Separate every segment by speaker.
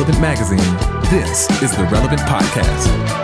Speaker 1: Relevant Magazine, this is the Relevant Podcast.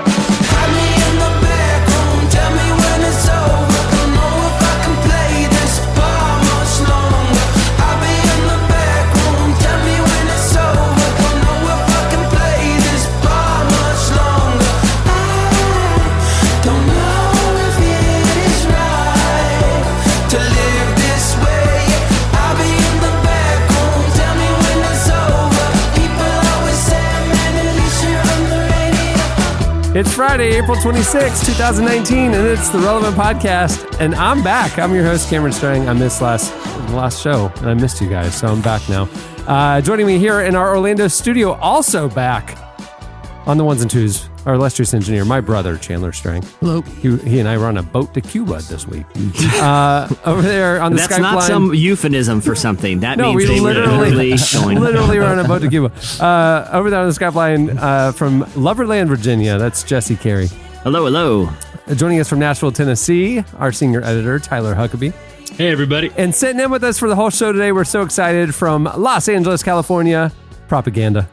Speaker 2: It's Friday, April 26, 2019, and it's the Relevant Podcast, and I'm back. I'm your host, Cameron Strang. I missed last show, and I missed you guys, so I'm back now. Joining me here in our Orlando studio, also back on the ones and twos, our illustrious engineer, my brother, Chandler Strang.
Speaker 3: Hello.
Speaker 2: He and I were on a boat to Cuba this week. Over there on the Skype line. That's
Speaker 3: not some euphemism for something. That means they literally
Speaker 2: were on a boat to Cuba. Over there on the Skype line from Loverland, Virginia, that's Jesse Carey.
Speaker 3: Hello, hello.
Speaker 2: Joining us from Nashville, Tennessee, our senior editor, Tyler Huckabee.
Speaker 4: Hey, everybody.
Speaker 2: And sitting in with us for the whole show today, we're so excited, from Los Angeles, California, Propaganda.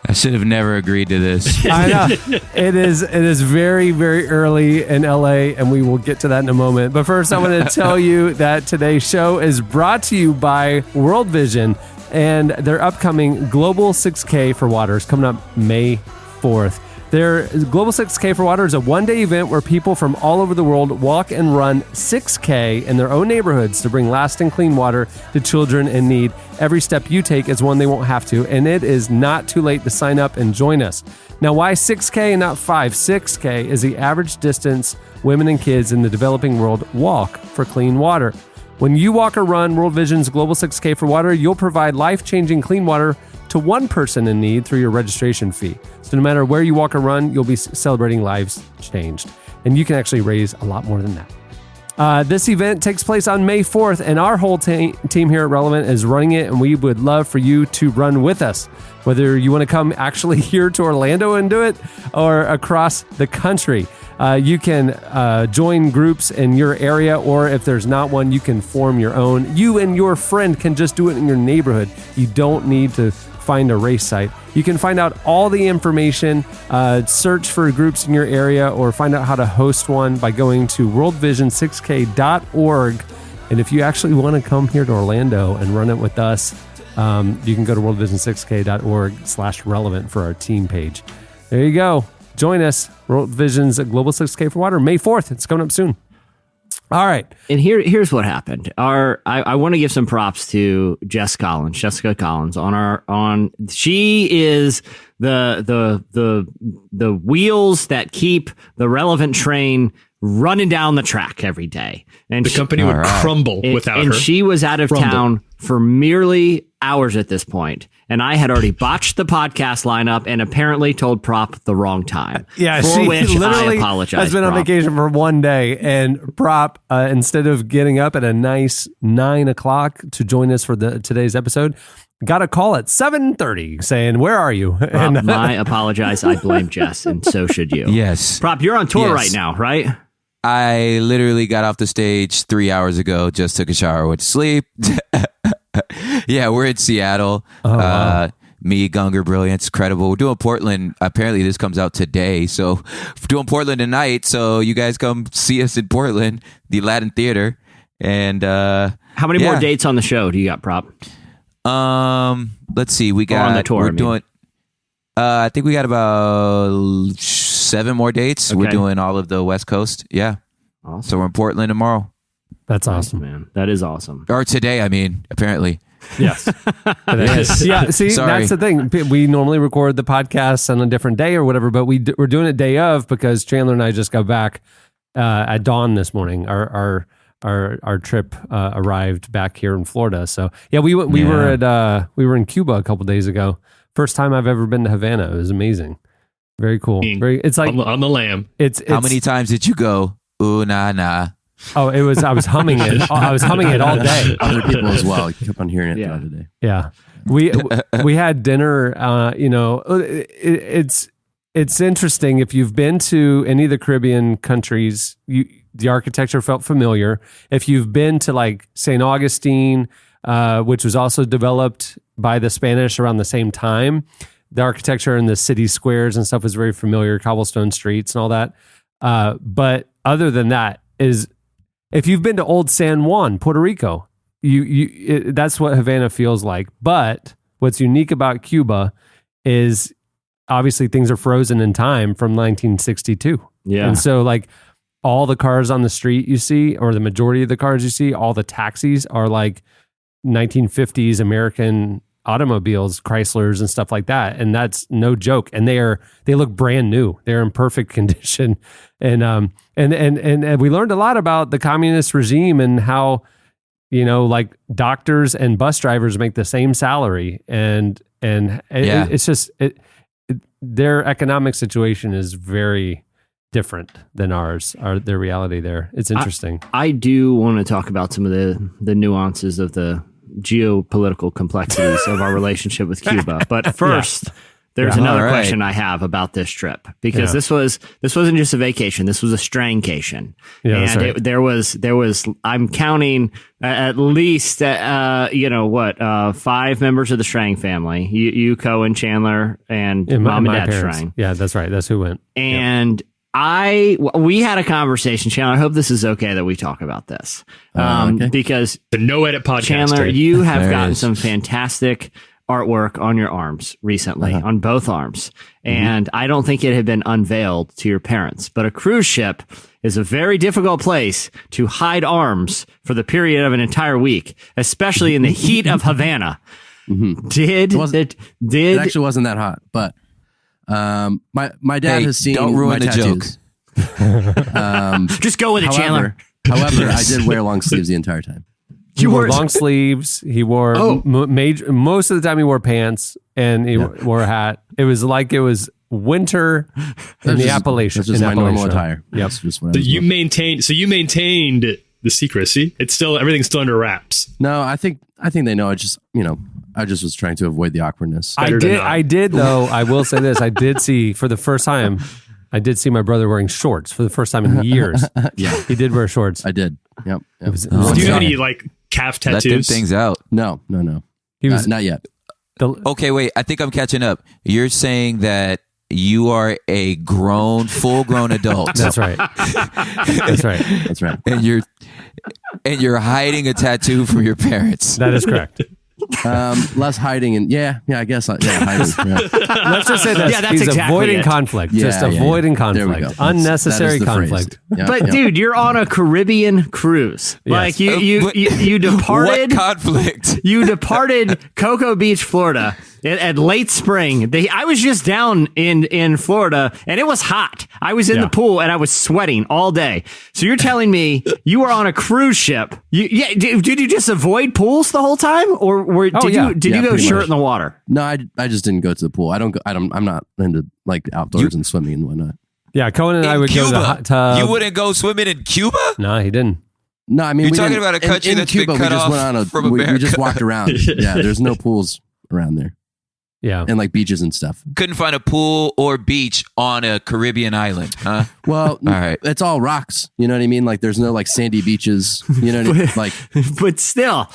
Speaker 5: I should have never agreed to this.
Speaker 2: I know. It is very, very early in LA, and we will get to that in a moment. But first, I want to tell you that today's show is brought to you by World Vision and their upcoming Global 6K for Water is coming up May 4th. Their Global 6K for Water is a one-day event where people from all over the world walk and run 6K in their own neighborhoods to bring lasting clean water to children in need. Every step you take is one they won't have to, and it is not too late to sign up and join us. Now, why 6K and not 5? 6K is the average distance women and kids in the developing world walk for clean water. When you walk or run World Vision's Global 6K for Water, you'll provide life-changing clean water to one person in need through your registration fee. So no matter where you walk or run, you'll be celebrating lives changed. And you can actually raise a lot more than that. This event takes place on May 4th, and our whole team here at Relevant is running it, and we would love for you to run with us. Whether you want to come actually here to Orlando and do it, or across the country. You can join groups in your area, or if there's not one, you can form your own. You and your friend can just do it in your neighborhood. You don't need to find a race site. You can find out all the information, search for groups in your area, or find out how to host one by going to worldvision6k.org. And if you actually want to come here to Orlando and run it with us, you can go to worldvision6k.org/relevant for our team page. There you go. Join us. World Vision's Global 6K for Water, May 4th. It's coming up soon. All right.
Speaker 3: And here's what happened. I want to give some props to Jessica Collins she is the wheels that keep the Relevant train running down the track every day. And
Speaker 4: the company would crumble without her.
Speaker 3: And she was out of town for merely hours at this point. And I had already botched the podcast lineup and apparently told Prop the wrong time.
Speaker 2: Yeah,
Speaker 3: for
Speaker 2: she
Speaker 3: which
Speaker 2: literally
Speaker 3: I apologize,
Speaker 2: has been
Speaker 3: Prop.
Speaker 2: on vacation for one day. And Prop, instead of getting up at a nice 9 o'clock to join us for today's episode, got a call at 7:30 saying, "Where are you?"
Speaker 3: Prop, I apologize. I blame Jess, and so should you.
Speaker 5: Yes.
Speaker 3: Prop, you're on tour right now, right?
Speaker 5: I literally got off the stage 3 hours ago, just took a shower, went to sleep. Yeah, we're in Seattle.
Speaker 2: Wow.
Speaker 5: Me, Gunger, Brilliance, Credible. We're doing Portland. Apparently, this comes out today. So, we're doing Portland tonight. So, you guys come see us in Portland, the Latin Theater. And
Speaker 3: how many more dates on the show do you got, Prop?
Speaker 5: Let's see. We got
Speaker 3: on the tour.
Speaker 5: Doing. I think we got about 7 more dates.
Speaker 3: Okay.
Speaker 5: We're doing all of the West Coast. Yeah.
Speaker 3: Awesome.
Speaker 5: So we're in Portland tomorrow.
Speaker 2: That's awesome,
Speaker 3: man. That is awesome.
Speaker 5: Or today, I mean, apparently.
Speaker 2: Yes. Yeah. See,
Speaker 5: Sorry.
Speaker 2: That's the thing. We normally record the podcast on a different day or whatever, but we're doing it day of because Chandler and I just got back at dawn this morning. Our trip arrived back here in Florida. So yeah, we were in Cuba a couple days ago. First time I've ever been to Havana. It was amazing. Very cool. It's like
Speaker 4: on the lamb.
Speaker 2: It's
Speaker 5: how many times did you go? Ooh, nah, nah.
Speaker 2: Oh, I was humming it. I was humming it all day.
Speaker 6: Other people as well. You kept on hearing it the other day.
Speaker 2: Yeah. We had dinner, it's interesting. If you've been to any of the Caribbean countries, the architecture felt familiar. If you've been to like St. Augustine, which was also developed by the Spanish around the same time, the architecture in the city squares and stuff was very familiar, cobblestone streets and all that. But other than that, is if you've been to Old San Juan, Puerto Rico, that's what Havana feels like. But what's unique about Cuba is obviously things are frozen in time from 1962.
Speaker 3: Yeah.
Speaker 2: And so like all the cars on the street you see, or the majority of the cars you see, all the taxis are like 1950s American automobiles, Chryslers and stuff like that. And that's no joke. And they look brand new. They're in perfect condition. And we learned a lot about the communist regime and how, like doctors and bus drivers make the same salary. It's just, their economic situation is very different than ours, their reality there. It's interesting.
Speaker 3: I do want to talk about some of the nuances of the geopolitical complexities of our relationship with Cuba. But first, there's another question I have about this trip, because this wasn't just a vacation. This was a strangcation. Yeah, and there was, I'm counting at least, 5 members of the Strang family, you, Cohen, Chandler, and mom and dad
Speaker 2: parents.
Speaker 3: Strang.
Speaker 2: Yeah, that's right. That's who went.
Speaker 3: And we had a conversation, Chandler. I hope this is okay that we talk about this. Because
Speaker 4: the No Edit podcast.
Speaker 3: Chandler, you have gotten some fantastic artwork on your arms recently, on both arms. And I don't think it had been unveiled to your parents, but a cruise ship is a very difficult place to hide arms for the period of an entire week, especially in the heat of Havana.
Speaker 6: It actually wasn't that hot, but my dad has seen.
Speaker 5: Don't ruin the
Speaker 6: tattoos.
Speaker 5: joke.
Speaker 3: Just go with it, Chandler.
Speaker 6: However, I did wear long sleeves the entire time.
Speaker 2: He wore long sleeves. He wore most of the time he wore pants, and he wore a hat. It was like it was winter in the Appalachians.
Speaker 6: That's just my normal attire.
Speaker 2: Yep.
Speaker 6: That's just what
Speaker 4: So you maintained the secrecy. Everything's still under wraps.
Speaker 6: No, I think they know. I just was trying to avoid the awkwardness.
Speaker 2: I did though. I will say this. I did see for the first time. I did see my brother wearing shorts for the first time in years.
Speaker 6: Yeah,
Speaker 2: he did wear shorts.
Speaker 6: I did. Yep.
Speaker 2: It was
Speaker 4: Do you have any like calf tattoos?
Speaker 5: Let them things out.
Speaker 6: No.
Speaker 2: He was
Speaker 6: not yet.
Speaker 5: Okay, wait. I think I'm catching up. You're saying that you are a full-grown adult.
Speaker 2: That's right. That's right.
Speaker 5: And you're hiding a tattoo from your parents.
Speaker 2: That is correct.
Speaker 6: Less hiding and I guess hiding. Yeah.
Speaker 2: Let's just say that
Speaker 3: that's
Speaker 2: he's
Speaker 3: exactly
Speaker 2: avoiding
Speaker 3: it.
Speaker 2: conflict.
Speaker 6: Yeah,
Speaker 2: just avoiding
Speaker 6: There we
Speaker 2: conflict.
Speaker 6: go.
Speaker 2: Unnecessary
Speaker 6: that is the
Speaker 2: conflict.
Speaker 6: phrase.
Speaker 3: But dude, you're on a Caribbean cruise.
Speaker 2: Yes.
Speaker 3: Like you departed.
Speaker 5: What conflict?
Speaker 3: You departed Cocoa Beach, Florida, at late spring. I was just down in Florida, and it was hot. I was in the pool, and I was sweating all day. So you're telling me you were on a cruise ship? Did you just avoid pools the whole time, or did you go shirt in the water?
Speaker 6: No, I just didn't go to the pool. I'm not into like outdoors and swimming and whatnot.
Speaker 2: Yeah, Cohen and I would go to the hot tub.
Speaker 5: You wouldn't go swimming in Cuba?
Speaker 2: No, he didn't.
Speaker 6: No, I mean,
Speaker 5: you're talking about a country
Speaker 6: in
Speaker 5: that's
Speaker 6: Cuba,
Speaker 5: been cut off from America.
Speaker 6: We just walked around. Yeah, there's no pools around there.
Speaker 2: Yeah,
Speaker 6: and like beaches and stuff.
Speaker 5: Couldn't find a pool or beach on a Caribbean island, huh?
Speaker 6: Well,
Speaker 5: all right.
Speaker 6: It's all rocks. You know what I mean? Like there's no like sandy beaches. You know what I mean? Like,
Speaker 3: but still,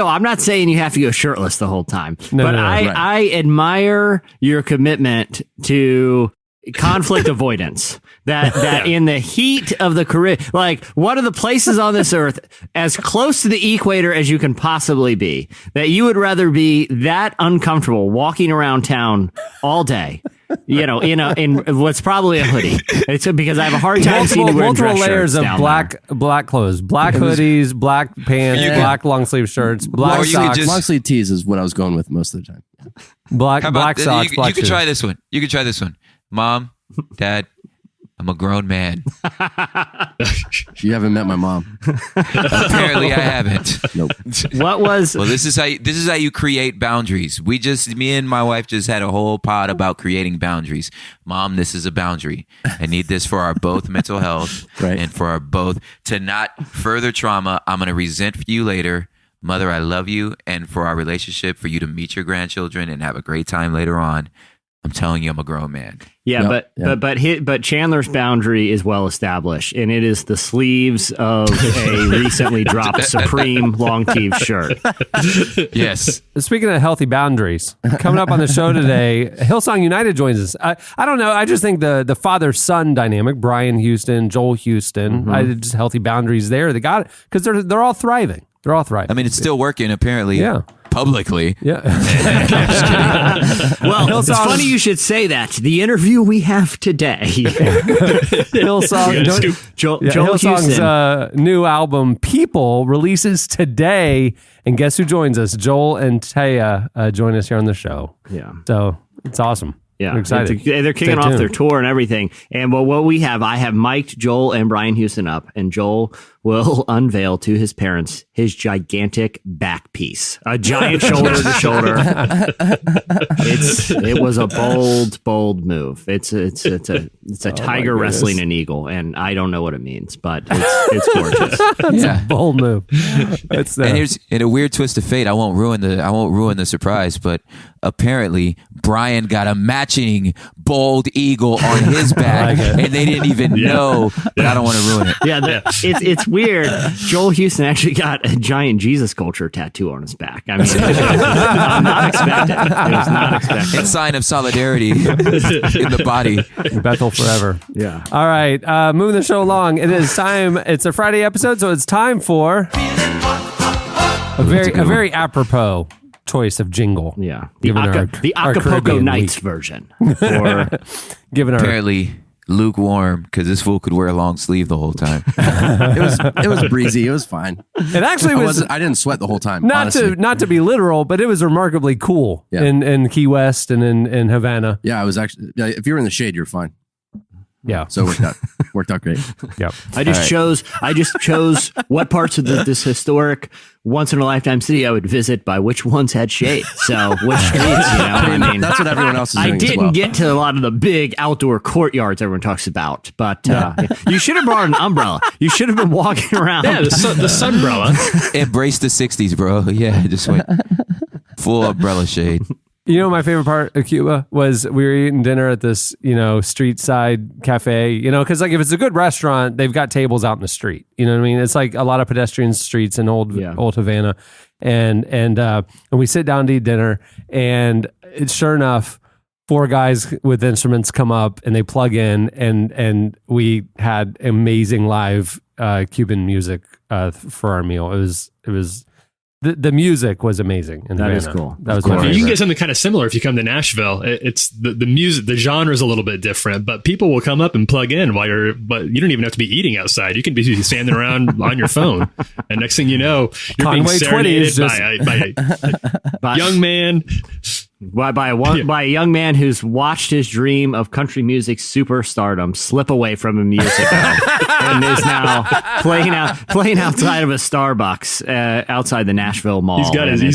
Speaker 3: I'm not saying you have to go shirtless the whole time.
Speaker 2: No,
Speaker 3: I admire your commitment to conflict avoidance. That in the heat of the Caribbean, like one of the places on this earth as close to the equator as you can possibly be, that you would rather be that uncomfortable walking around town all day, in what's probably a hoodie. It's because I have a hard time seeing you wearing
Speaker 2: multiple
Speaker 3: dress
Speaker 2: layers
Speaker 3: shirts
Speaker 2: of
Speaker 3: down
Speaker 2: black clothes, black hoodies, black pants, black long sleeve shirts, black socks.
Speaker 6: Long sleeve tees is what I was going with most of the time.
Speaker 2: Black socks.
Speaker 5: You can try this one. You can try this one. Mom, Dad, I'm a grown man.
Speaker 6: You haven't met my mom.
Speaker 5: Apparently, I haven't.
Speaker 6: Nope.
Speaker 5: Well, this is how you create boundaries. Me and my wife just had a whole pod about creating boundaries. Mom, this is a boundary. I need this for our both mental health and for our both to not further trauma. I'm going to resent you later. Mother, I love you, and for our relationship, for you to meet your grandchildren and have a great time later on. I'm telling you, I'm a grown man.
Speaker 3: Yeah, but Chandler's boundary is well established, and it is the sleeves of a recently dropped Supreme long sleeve shirt.
Speaker 5: Yes.
Speaker 2: Speaking of healthy boundaries, coming up on the show today, Hillsong United joins us. I don't know. I just think the father-son dynamic, Brian Houston, Joel Houston, just healthy boundaries there. They got it because they're all thriving. They're all thriving.
Speaker 5: I mean, it's still working apparently.
Speaker 2: Yeah.
Speaker 5: Publicly.
Speaker 2: Yeah.
Speaker 3: Well, it's funny you should say that. The interview we have today.
Speaker 2: Hillsong's new album, People, releases today. And guess who joins us? Joel and Taya join us here on the show.
Speaker 3: Yeah.
Speaker 2: So it's awesome.
Speaker 3: Yeah,
Speaker 2: I'm excited.
Speaker 3: They're kicking off their tour and everything. And what we have, I have mic'd Joel and Brian Houston up, and Joel will unveil to his parents his gigantic back piece, a giant shoulder to shoulder. It was a bold move. It's a tiger wrestling an eagle, and I don't know what it means, but it's gorgeous.
Speaker 2: It's a bold move.
Speaker 5: And here's in a weird twist of fate. I won't ruin the surprise, but apparently Brian got a matching bold eagle on his back, and they didn't even know. But I don't want to ruin it.
Speaker 3: Yeah, it's weird. Joel Houston actually got a giant Jesus sculpture tattoo on his back. I mean, I'm not expected. It was not expected.
Speaker 5: It's a sign of solidarity in the body.
Speaker 2: Bethel forever.
Speaker 3: Yeah.
Speaker 2: All right, moving the show along. It is time. It's a Friday episode, so it's time for a very apropos choice of jingle.
Speaker 3: Yeah, the Acapulco Nights version.
Speaker 2: Given our
Speaker 5: apparently lukewarm because this fool could wear a long sleeve the whole time.
Speaker 6: It was breezy. It was fine.
Speaker 2: It actually was.
Speaker 6: I didn't sweat the whole time.
Speaker 2: Not to be literal, but it was remarkably cool in Key West and in Havana.
Speaker 6: Yeah, I was actually. If you were in the shade, you're fine.
Speaker 2: Yeah.
Speaker 6: So it worked out great.
Speaker 2: Yep.
Speaker 3: I just chose what parts of this historic once in a lifetime city I would visit by which ones had shade. So which streets, I mean,
Speaker 6: that's what everyone else is doing.
Speaker 3: I didn't get to a lot of the big outdoor courtyards everyone talks about, but you should have brought an umbrella. You should have been walking around.
Speaker 4: Yeah, the sunbrella.
Speaker 5: Embrace the 60s, bro. Yeah, just went full umbrella shade.
Speaker 2: You know, my favorite part of Cuba was we were eating dinner at this, street side cafe, because like if it's a good restaurant, they've got tables out in the street. You know what I mean? It's like a lot of pedestrian streets in old Havana. And we sit down to eat dinner, and it's sure enough, 4 guys with instruments come up and they plug in, and we had amazing live Cuban music for our meal. It was the music was amazing.
Speaker 3: That is cool.
Speaker 2: That was my favorite.
Speaker 4: You can get something kind of similar if you come to Nashville. It's the music, the genre is a little bit different, but people will come up and plug in but you don't even have to be eating outside. You can be standing around on your phone, and next thing you know, you're being serenaded by a young man.
Speaker 3: By a young man who's watched his dream of country music superstardom slip away from him years ago, and is now playing outside of a Starbucks outside the Nashville Mall.
Speaker 4: He's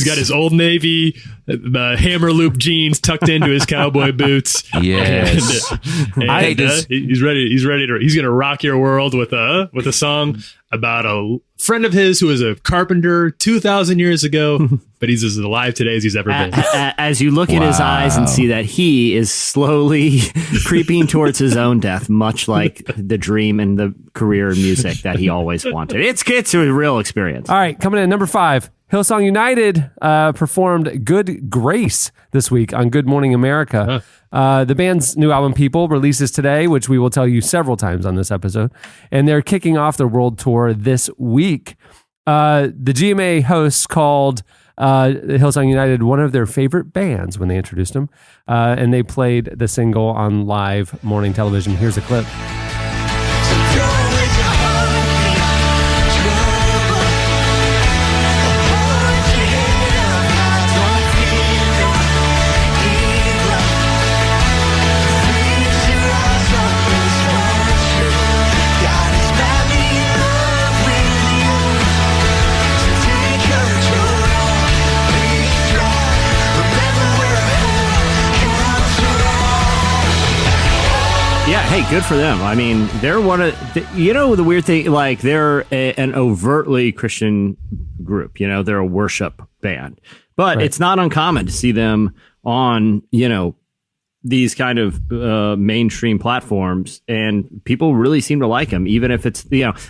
Speaker 4: got his Old Navy, the hammer loop jeans tucked into his cowboy boots.
Speaker 5: Yes,
Speaker 4: and he's ready. He's going to rock your world with a song about a friend of his who was a carpenter 2,000 years ago, but he's as alive today as he's ever been.
Speaker 3: As you look in his eyes and see that he is slowly creeping towards his own death, much like the dream and the career in music that he always wanted. It's a real experience.
Speaker 2: All right, coming in at number 5. Hillsong United performed Good Grace this week on Good Morning America. The band's new album, People, releases today, which we will tell you several times on this episode. And they're kicking off their world tour this week. The GMA hosts called Hillsong United one of their favorite bands when they introduced them. And they played the single on live morning television. Here's a clip.
Speaker 3: Yeah, hey, good for them. I mean, they're one of the weird thing, like they're an overtly Christian group. They're a worship band, but It's not uncommon to see them on these kind of mainstream platforms, and people really seem to like him, even if it's,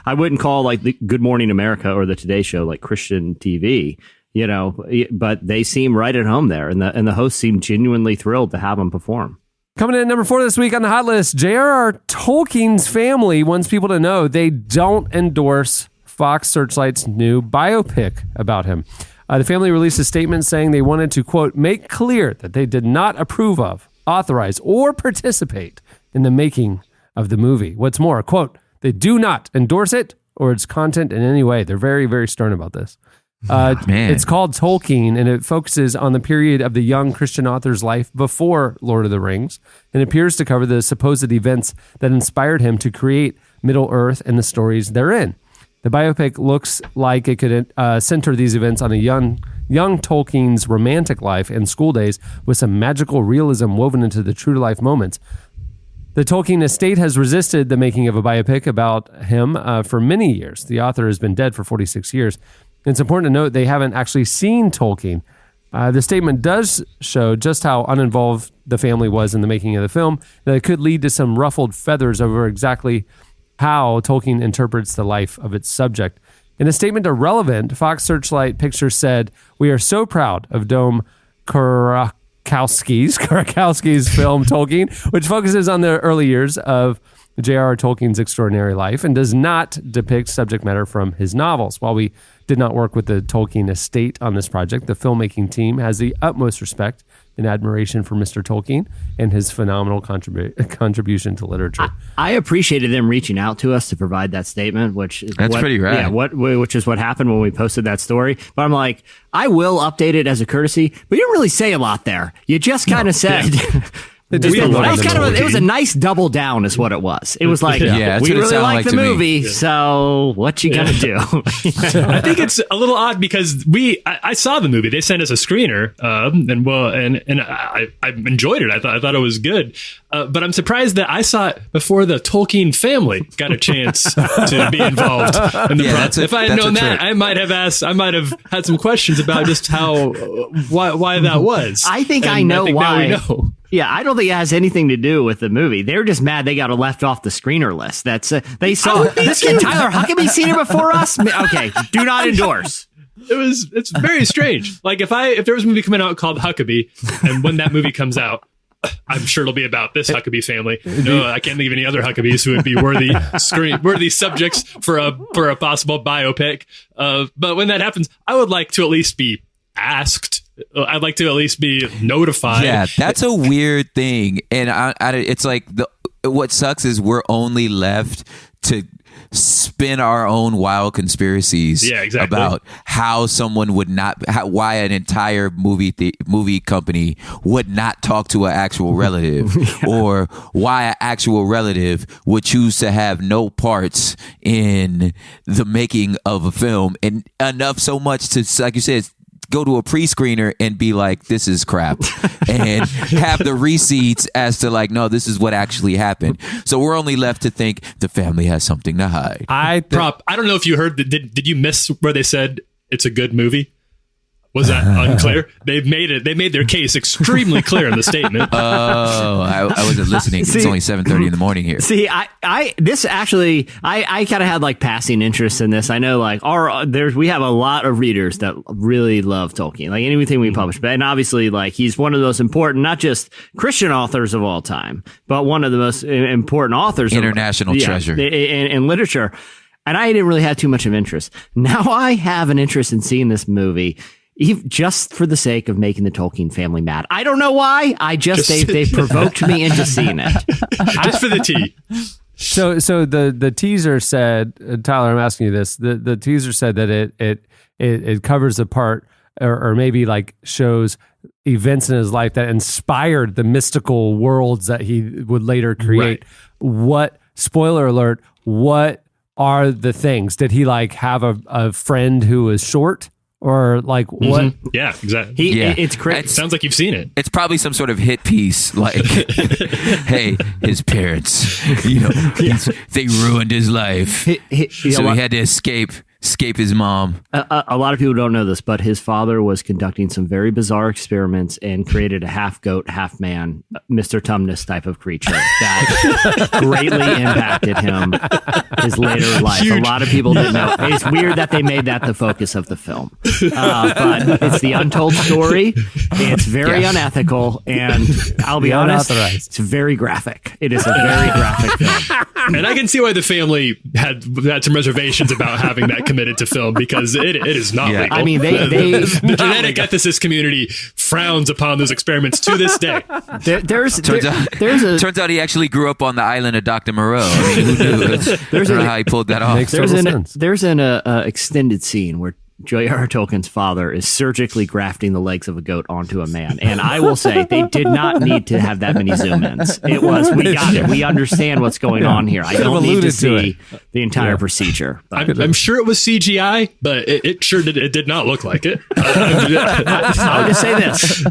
Speaker 3: I wouldn't call like the Good Morning America or the Today Show like Christian TV, but they seem right at home there, and the hosts seem genuinely thrilled to have him perform.
Speaker 2: Coming in at number 4 this week on the hot list, J.R.R. Tolkien's family wants people to know they don't endorse Fox Searchlight's new biopic about him. The family released a statement saying they wanted to, quote, make clear that they did not approve of, authorize, or participate in the making of the movie. What's more, quote, they do not endorse it or its content in any way. They're very, very stern about this. It's called Tolkien, and it focuses on the period of the young Christian author's life before Lord of the Rings, and appears to cover the supposed events that inspired him to create Middle-earth and the stories therein. The biopic looks like it could center these events on a young Tolkien's romantic life and school days with some magical realism woven into the true-to-life moments. The Tolkien estate has resisted the making of a biopic about him for many years. The author has been dead for 46 years. It's important to note they haven't actually seen Tolkien. The statement does show just how uninvolved the family was in the making of the film, that it could lead to some ruffled feathers over exactly how Tolkien interprets the life of its subject. In a statement to Relevant, Fox Searchlight Pictures said, "We are so proud of Dome Kurakowski's film Tolkien, which focuses on the early years of J.R.R. Tolkien's extraordinary life and does not depict subject matter from his novels. While we did not work with the Tolkien estate on this project, the filmmaking team has the utmost respect and admiration for Mr. Tolkien and his phenomenal contribution to literature."
Speaker 3: I appreciated them reaching out to us to provide that statement, which is
Speaker 5: pretty rad.
Speaker 3: Yeah, which is what happened when we posted that story. But I'm like, I will update it as a courtesy, but you didn't really say a lot there. You just kind of said. It was a nice double down is what it was. It was like, we really like the movie, so what you gonna do?
Speaker 4: I think it's a little odd because I saw the movie. They sent us a screener, and I enjoyed it. I thought it was good, but I'm surprised that I saw it before the Tolkien family got a chance to be involved in the process. If I had known that, I might have had some questions about just why that was.
Speaker 3: I think I know why. Now we know. Yeah, I don't think it has anything to do with the movie. They're just mad they got left off the screener list. That's they saw this kid Tyler Huckabee seen it before us. Okay, do not endorse.
Speaker 4: It's very strange. Like if there was a movie coming out called Huckabee, and when that movie comes out, I'm sure it'll be about this Huckabee family. No, I can't think of any other Huckabees who would be worthy subjects for a possible biopic. But when that happens, I would like to at least be asked. I'd like to at least be notified.
Speaker 5: Yeah, that's a weird thing, and it's like what sucks is we're only left to spin our own wild conspiracies about how someone would not, why an entire movie company would not talk to an actual relative, or why an actual relative would choose to have no parts in the making of a film, and enough so much to, like you said, go to a pre-screener and be like, this is crap, and have the receipts as to like, no, this is what actually happened. So we're only left to think the family has something to hide.
Speaker 4: I don't know if you heard, did you miss where they said it's a good movie? Was that unclear? They made their case extremely clear in the statement.
Speaker 5: Oh, I wasn't listening. It's only 7:30 in the morning here.
Speaker 3: See, I kind of had like passing interest in this. I know like we have a lot of readers that really love Tolkien, like anything we publish. And obviously like he's one of the most important, not just Christian authors of all time, but one of the most important authors.
Speaker 5: International treasure.
Speaker 3: In literature. And I didn't really have too much of interest. Now I have an interest in seeing this movie. Just for the sake of making the Tolkien family mad. I don't know why. They've provoked me into seeing it.
Speaker 4: Just for the tea.
Speaker 2: So the teaser said, Tyler, I'm asking you this. The teaser said that it covers the part or maybe like shows events in his life that inspired the mystical worlds that he would later create. Right. What, spoiler alert, what are the things? Did he like have a friend who was short? Or like what?
Speaker 4: Mm-hmm. Yeah, exactly.
Speaker 3: It's crazy.
Speaker 4: It sounds like you've seen it.
Speaker 5: It's probably some sort of hit piece, like, hey, his parents, they ruined his life, so he had to escape escape his mom.
Speaker 3: A lot of people don't know this, but his father was conducting some very bizarre experiments and created a half goat, half man, Mr. Tumnus type of creature that greatly impacted him his later life. A lot of people didn't know. It's weird that they made that the focus of the film, but it's the untold story. It's very unethical, and I'll be honest, it's very graphic. It is a very graphic film.
Speaker 4: And I can see why the family had some reservations about having that committed to film, because it is not legal.
Speaker 3: I mean,
Speaker 4: the genetic ethicist community frowns upon those experiments to this day.
Speaker 5: Turns out he actually grew up on the island of Dr. Moreau. I mean, who knew? I don't know how he pulled that off.
Speaker 3: There's an extended scene where J.R.R. Tolkien's father is surgically grafting the legs of a goat onto a man. And I will say, they did not need to have that many zoom-ins. It was, we got it. We understand what's going on here. I don't need to see the entire procedure.
Speaker 4: I'm sure it was CGI, but it sure did not look like it.
Speaker 3: I'll just say this.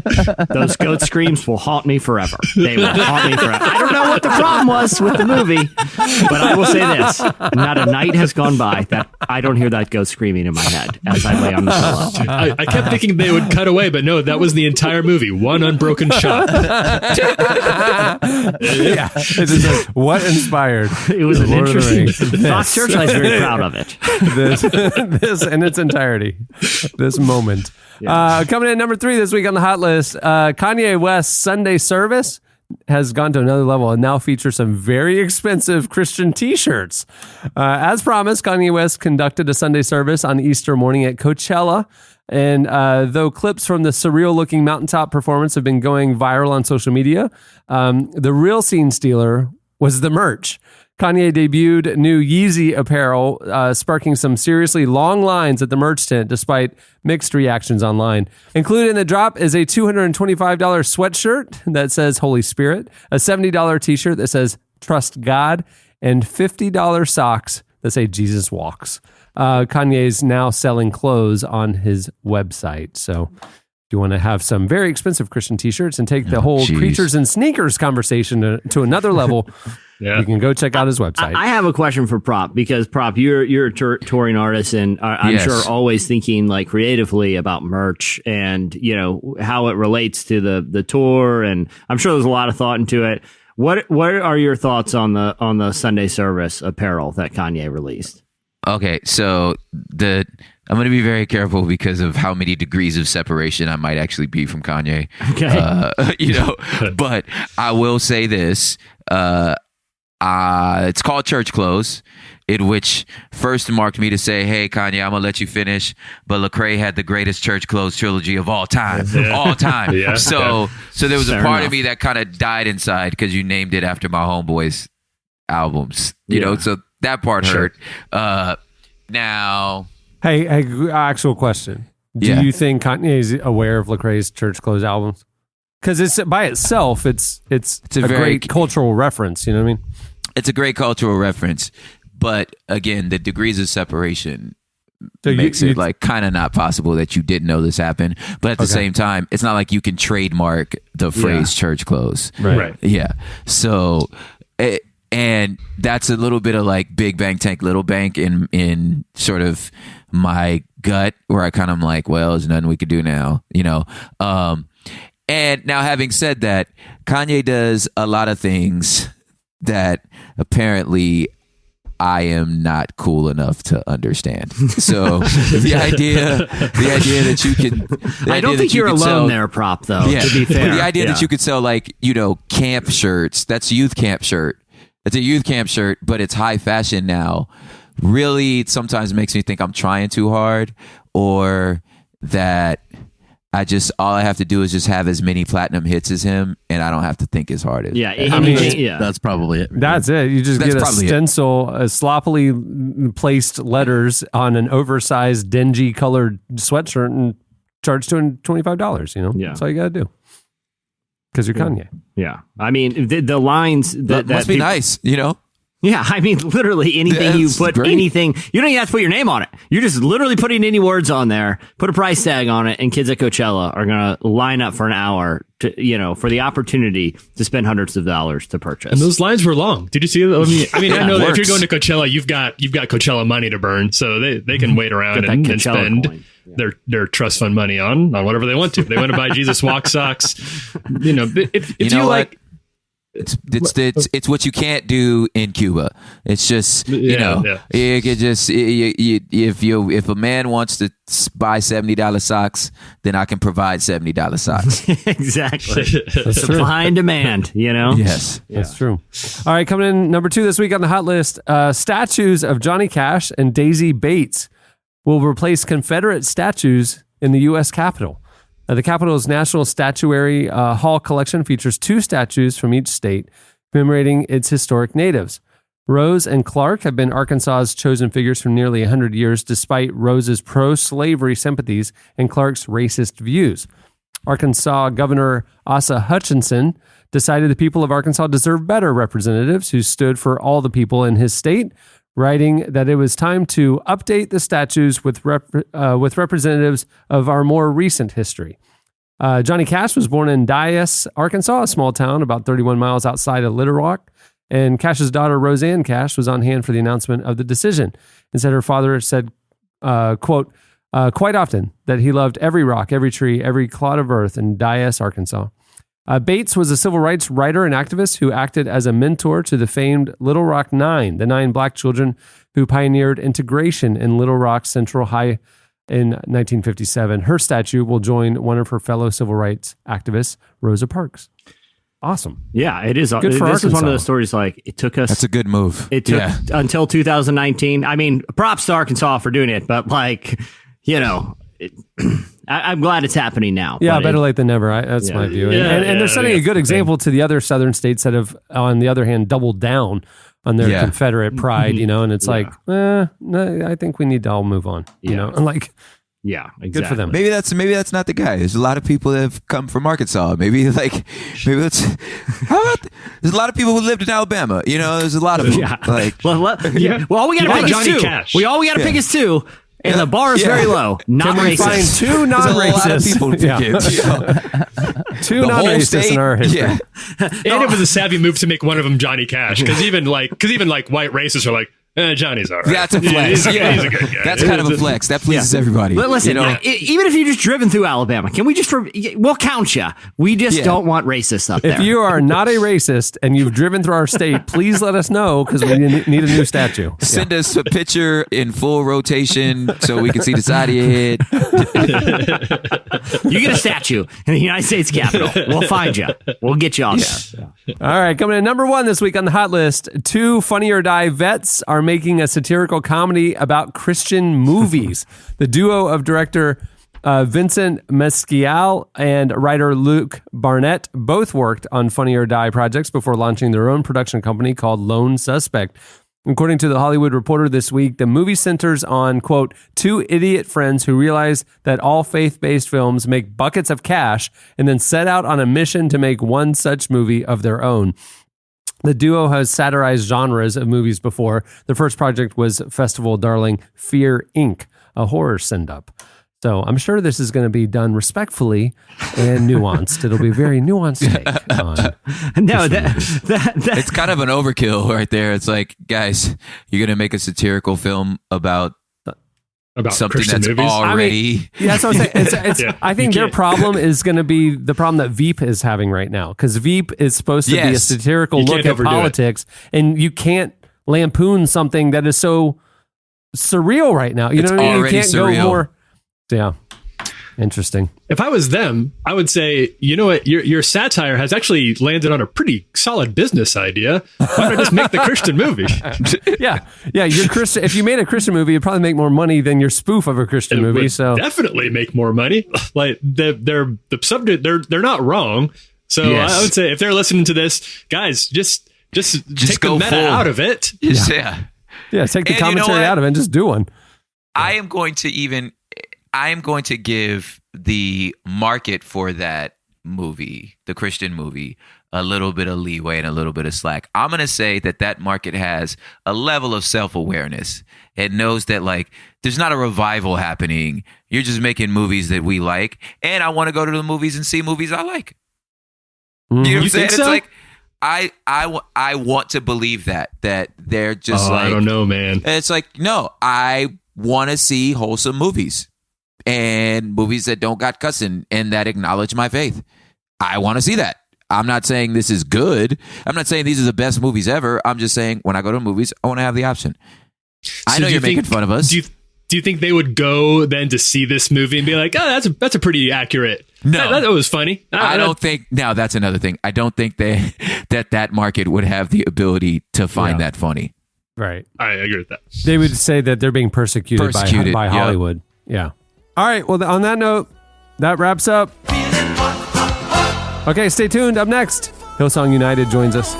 Speaker 3: Those goat screams will haunt me forever. They will haunt me forever. I don't know what the problem was with the movie, but I will say this. Not a night has gone by that I don't hear that goat screaming in my head as I lay on the pillow.
Speaker 4: I kept thinking they would cut away, but no, that was the entire movie. One unbroken shot.
Speaker 2: It's just what inspired.
Speaker 3: It was an interesting. Fox Searchlight is very proud of it.
Speaker 2: This in its entirety. This moment. Coming in at number 3 this week on the hot list, Kanye West's Sunday service has gone to another level and now features some very expensive Christian t-shirts. As promised, Kanye West conducted a Sunday service on Easter morning at Coachella. And though clips from the surreal-looking mountaintop performance have been going viral on social media, the real scene stealer was the merch. Kanye debuted new Yeezy apparel, sparking some seriously long lines at the merch tent despite mixed reactions online. Included in the drop is a $225 sweatshirt that says Holy Spirit, a $70 t-shirt that says Trust God, and $50 socks that say Jesus Walks. Kanye's now selling clothes on his website. So if you want to have some very expensive Christian t-shirts and take the whole preachers and sneakers conversation to another level, you can go check out his website.
Speaker 3: I have a question for Prop, because Prop, you're a touring artist, and I'm sure always thinking like creatively about merch and how it relates to the tour, and I'm sure there's a lot of thought into it. What are your thoughts on the Sunday service apparel that Kanye released?
Speaker 5: Okay, so I'm going to be very careful because of how many degrees of separation I might actually be from Kanye.
Speaker 3: Okay,
Speaker 5: but I will say this. It's called Church Clothes, in which first marked me to say, hey, Kanye, I'm going to let you finish, but Lecrae had the greatest Church Clothes trilogy of all time. All time. So there was a part of me that kind of died inside because you named it after my homeboys' albums. You know, so that part hurt. Now...
Speaker 2: Hey, actual question. Do you think Kanye is aware of Lecrae's Church Clothes albums? Because it's by itself, it's a great cultural reference. You know what I mean?
Speaker 5: It's a great cultural reference, but again, the degrees of separation makes it like kind of not possible that you didn't know this happened. But at the same time, it's not like you can trademark the phrase "church clothes."
Speaker 2: Right.
Speaker 5: Yeah. So, and that's a little bit of like Big Bang Tank, Little Bank in sort of my gut, where I kind of like, well, there's nothing we could do now, And now, having said that, Kanye does a lot of things that apparently I am not cool enough to understand. So the idea that you can,
Speaker 3: I don't think you're alone there, Prop. Though, to be fair,
Speaker 5: the idea that you could sell like camp shirts, that's a youth camp shirt. It's a youth camp shirt, but it's high fashion now. Really, sometimes makes me think I'm trying too hard, or that. All I have to do is just have as many platinum hits as him, and I don't have to think as hard as.
Speaker 6: That's probably it.
Speaker 2: That's it. You just get a stencil, sloppily placed letters on an oversized, dingy colored sweatshirt, and charge $225. That's all you got to do. Because you're Kanye.
Speaker 3: Yeah, I mean the lines that
Speaker 5: must be nice.
Speaker 3: Yeah, I mean, literally anything you put, anything, you don't even have to put your name on it. You're just literally putting any words on there, put a price tag on it, and kids at Coachella are going to line up for an hour to, for the opportunity to spend hundreds of dollars to purchase.
Speaker 4: And those lines were long. Did you see it? I mean, I know that if you're going to Coachella, you've got Coachella money to burn, so they can wait around and spend their trust fund money on whatever they want to. If they want to buy Jesus walk socks, if you like.
Speaker 5: It's what you can't do in Cuba. It's just you could just if a man wants to buy $70 socks, then I can provide $70 socks.
Speaker 3: Exactly. Supply and demand.
Speaker 5: Yes,
Speaker 2: that's true. All right, coming in number 2 this week on the hot list: statues of Johnny Cash and Daisy Bates will replace Confederate statues in the U.S. Capitol. The Capitol's National Statuary Hall collection features 2 statues from each state commemorating its historic natives. Rose and Clark have been Arkansas's chosen figures for nearly 100 years, despite Rose's pro-slavery sympathies and Clark's racist views. Arkansas Governor Asa Hutchinson decided the people of Arkansas deserve better representatives who stood for all the people in his state, writing that it was time to update the statues with representatives of our more recent history. Johnny Cash was born in Dyess, Arkansas, a small town about 31 miles outside of Little Rock, and Cash's daughter, Roseanne Cash, was on hand for the announcement of the decision and said her father said, quote, quite often that he loved every rock, every tree, every clod of earth in Dyess, Arkansas. Bates was a civil rights writer and activist who acted as a mentor to the famed Little Rock Nine, the 9 black children who pioneered integration in Little Rock Central High in 1957. Her statue will join one of her fellow civil rights activists, Rosa Parks. Awesome.
Speaker 3: Yeah, it is.
Speaker 2: Good for
Speaker 3: this
Speaker 2: Arkansas.
Speaker 3: is one of those stories it took us.
Speaker 5: That's a good move.
Speaker 3: It took until 2019. I mean, props to Arkansas for doing it, but I'm glad it's happening now.
Speaker 2: Yeah, better late than never. That's my view. And they're setting a good example to the other southern states that have, on the other hand, doubled down on their Confederate pride, and it's no, I think we need to all move on,
Speaker 3: Yeah, exactly.
Speaker 2: Good for them.
Speaker 5: Maybe that's not the guy. There's a lot of people that have come from Arkansas. Maybe let's. How about? There's a lot of people who lived in Alabama. There's a lot of them.
Speaker 3: Yeah. Well, all we got to pick is
Speaker 4: Johnny
Speaker 3: 2.
Speaker 4: Cash.
Speaker 3: We got to pick is 2. And the bar is very low. Not
Speaker 2: Can we
Speaker 3: racist.
Speaker 2: find 2 non-racists?
Speaker 5: People
Speaker 2: Two non-racists in our history.
Speaker 5: Yeah.
Speaker 4: And it was a savvy move to make one of them Johnny Cash, because even white racists are like, Johnny's all right.
Speaker 5: That's a flex.
Speaker 4: He's a good guy.
Speaker 5: That's kind of a flex. That pleases everybody.
Speaker 3: But listen, even if you've just driven through Alabama, can we we'll count you. We just don't want racists up there.
Speaker 2: If you are not a racist and you've driven through our state, please let us know, because we need a new statue.
Speaker 5: Send us a picture in full rotation so we can see the side of your head.
Speaker 3: You get a statue in the United States Capitol. We'll find you. We'll get you all there.
Speaker 2: All right, coming in number 1 this week on the hot list, 2 Funny or Die vets are making a satirical comedy about Christian movies. The duo of director Vincent Mesquial and writer Luke Barnett both worked on Funny or Die projects before launching their own production company called Lone Suspect. According to The Hollywood Reporter this week, the movie centers on, quote, 2 idiot friends who realize that all faith-based films make buckets of cash and then set out on a mission to make one such movie of their own. The duo has satirized genres of movies before. The first project was festival darling Fear Inc., a horror send-up. So I'm sure this is going to be done respectfully and nuanced. It'll be a very nuanced take on
Speaker 3: No,
Speaker 5: it's kind of an overkill right there. It's like, guys, you're going to make a satirical film about something
Speaker 4: Christian
Speaker 5: that's
Speaker 4: movies?
Speaker 5: already.
Speaker 2: that's what I'm saying. I think their problem is going to be the problem that Veep is having right now, because Veep is supposed to be a satirical look at politics, and you can't lampoon something that is so surreal right now. You know what I mean? You can't
Speaker 5: surreal.
Speaker 2: go more. Yeah. Interesting.
Speaker 4: If I was them, I would say, you know what, your satire has actually landed on a pretty solid business idea. Why don't I just make the Christian movie?
Speaker 2: Yeah. You're Christian. If you made a Christian movie, you'd probably make more money than your spoof of a Christian
Speaker 4: It
Speaker 2: movie.
Speaker 4: would
Speaker 2: So
Speaker 4: definitely make more money. Like they're the subject, they're not wrong. So
Speaker 5: Yes.
Speaker 4: I would say if they're listening to this, guys, just take
Speaker 5: go
Speaker 4: the meta
Speaker 5: full.
Speaker 4: out of it.
Speaker 5: Yeah.
Speaker 2: yeah, take the
Speaker 5: And you know
Speaker 2: commentary
Speaker 5: what?
Speaker 2: out of it and just do one.
Speaker 5: I am going to give the market for that movie, the Christian movie, a little bit of leeway and a little bit of slack. I'm going to say that market has a level of self-awareness. It knows that like there's not a revival happening. You're just making movies that we like, and I want to go to the movies and see movies I like. You know what I'm saying? It's like I want to believe that they're just like,
Speaker 4: I don't know, man.
Speaker 5: It's like, no, I want to see wholesome movies and movies that don't got cussing and that acknowledge my faith. I want to see that. I'm not saying this is good. I'm not saying these are the best movies ever. I'm just saying when I go to movies, I want to have the option. I know you're making fun of us.
Speaker 4: Do you think they would go then to see this movie and be like, oh, that's a pretty accurate?
Speaker 5: No,
Speaker 4: that was funny.
Speaker 5: I don't think. Now that's another thing. I don't think that market would have the ability to find that funny.
Speaker 2: Right.
Speaker 4: I agree with that.
Speaker 2: They would say that they're being persecuted by Hollywood. Yeah. All right. Well, on that note, that wraps up. Okay, stay tuned. Up next, Hillsong United joins us.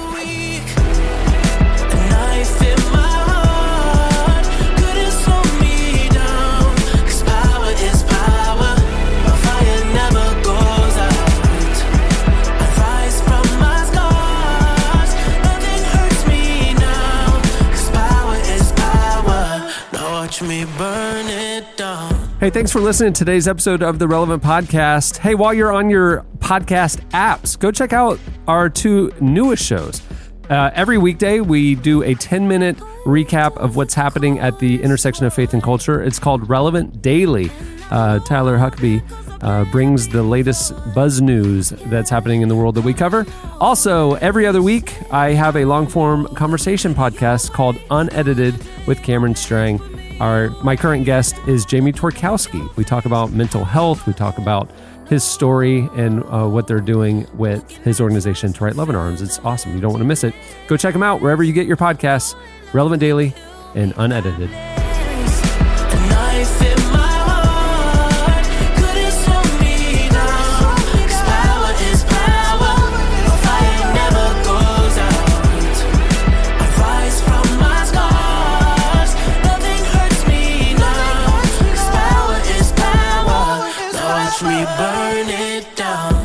Speaker 2: Hey, thanks for listening to today's episode of the Relevant Podcast. Hey, while you're on your podcast apps, go check out our 2 newest shows. Every weekday, we do a 10-minute recap of what's happening at the intersection of faith and culture. It's called Relevant Daily. Tyler Huckabee brings the latest buzz news that's happening in the world that we cover. Also, every other week, I have a long-form conversation podcast called Unedited with Cameron Strang. My current guest is Jamie Tworkowski. We talk about mental health. We talk about his story and what they're doing with his organization, To Write Love in Arms. It's awesome. You don't want to miss it. Go check them out wherever you get your podcasts. Relevant Daily and Unedited.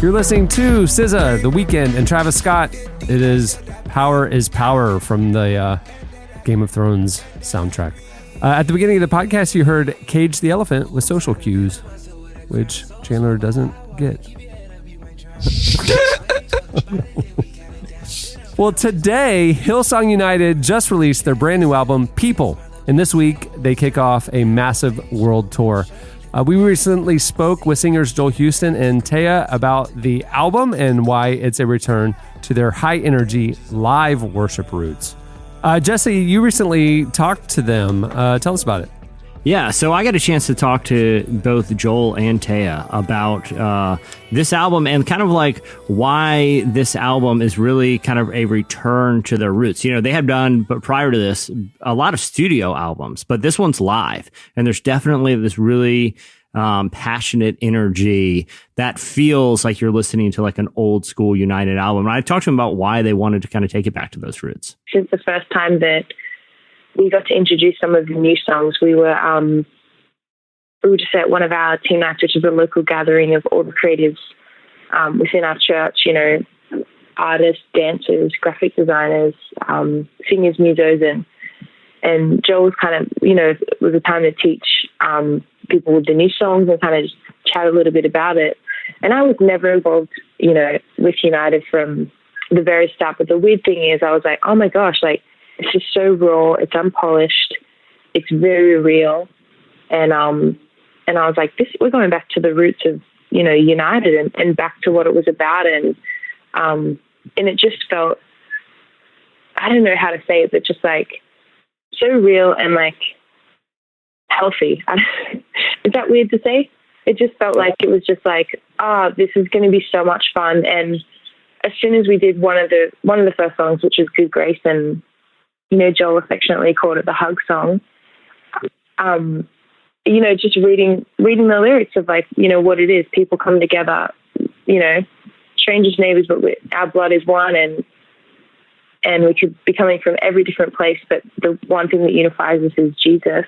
Speaker 2: You're listening to SZA, The Weeknd, and Travis Scott. It is Power is Power from the Game of Thrones soundtrack. At the beginning of the podcast, you heard Cage the Elephant with Social Cues, which Chandler doesn't get. Well, today, Hillsong United just released their brand new album, People. And this week, they kick off a massive world tour. We recently spoke with singers Joel Houston and Taya about the album and why it's a return to their high-energy live worship roots. Jesse, you recently talked to them. Tell us about it.
Speaker 3: Yeah, so I got a chance to talk to both Joel and Taya about this album and kind of like why this album is really kind of a return to their roots. You know, they have done, but prior to this, a lot of studio albums, but this one's live. And there's definitely this really passionate energy that feels like you're listening to like an old school United album. And I talked to them about why they wanted to kind of take it back to those roots.
Speaker 7: Since the first time that we got to introduce some of the new songs, we were just at one of our team nights, which is a local gathering of all the creatives within our church, you know, artists, dancers, graphic designers, singers, musos, and Joel was kind of, you know, it was a time to teach people with the new songs and kind of just chat a little bit about it. And I was never involved, you know, with United from the very start. But the weird thing is I was like, oh my gosh, like, it's just so raw. It's unpolished. It's very real. And I was like, we're going back to the roots of, you know, United and back to what it was about. And it just felt, I don't know how to say it, but just like so real and like healthy. Is that weird to say? It just felt like it was just like, this is going to be so much fun. And as soon as we did one of the first songs, which was Good Grace, and you know, Joel affectionately called it the hug song. You know, just reading the lyrics of like, you know, what it is. People come together, you know, strangers, neighbors, but our blood is one, and we could be coming from every different place, but the one thing that unifies us is Jesus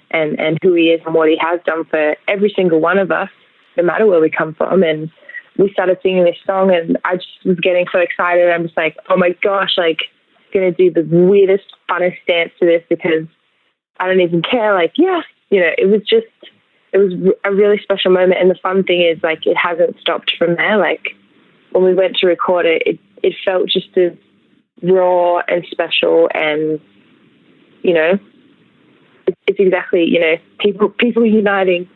Speaker 7: and who he is and what he has done for every single one of us, no matter where we come from. And we started singing this song, and I just was getting so excited. I'm just like, oh my gosh, like, going to do the weirdest, funnest dance to this because I don't even care. Like, yeah, it was a really special moment. And the fun thing is, like, it hasn't stopped from there. Like, when we went to record it, it felt just as raw and special, and, it's exactly, people uniting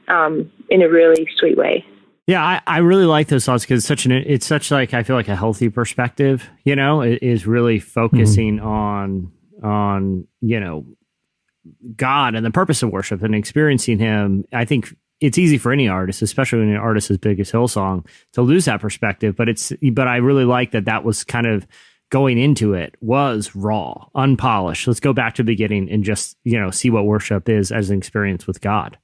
Speaker 7: in a really sweet way.
Speaker 3: Yeah, I really like those songs because it's such like, I feel like a healthy perspective, it is really focusing on, God and the purpose of worship and experiencing him. I think it's easy for any artist, especially when an artist as big as Hillsong, to lose that perspective. But I really like that was kind of going into it was raw, unpolished. Let's go back to the beginning and just, see what worship is as an experience with God.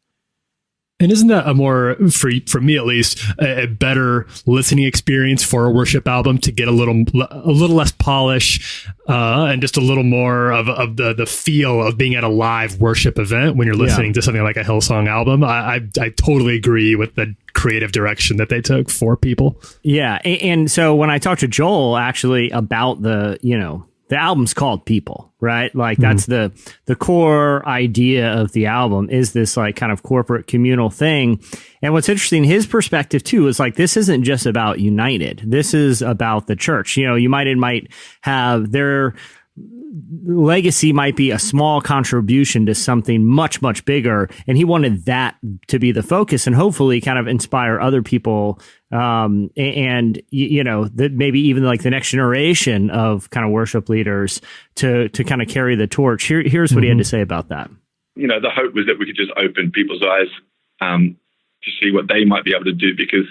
Speaker 4: And isn't that a more, for me at least, a better listening experience for a worship album to get a little less polish and just a little more of the feel of being at a live worship event when you're listening to something like a Hillsong album? I totally agree with the creative direction that they took for people.
Speaker 3: Yeah, and so when I talked to Joel actually about the album's called People, right? Like that's the core idea of the album is this like kind of corporate communal thing. And what's interesting, his perspective too, is like, this isn't just about United. This is about the church. United might have their legacy might be a small contribution to something much, much bigger. And he wanted that to be the focus and hopefully kind of inspire other people. And that maybe even like the next generation of kind of worship leaders to kind of carry the torch. Here's what he had to say about that.
Speaker 8: The hope was that we could just open people's eyes to see what they might be able to do, because,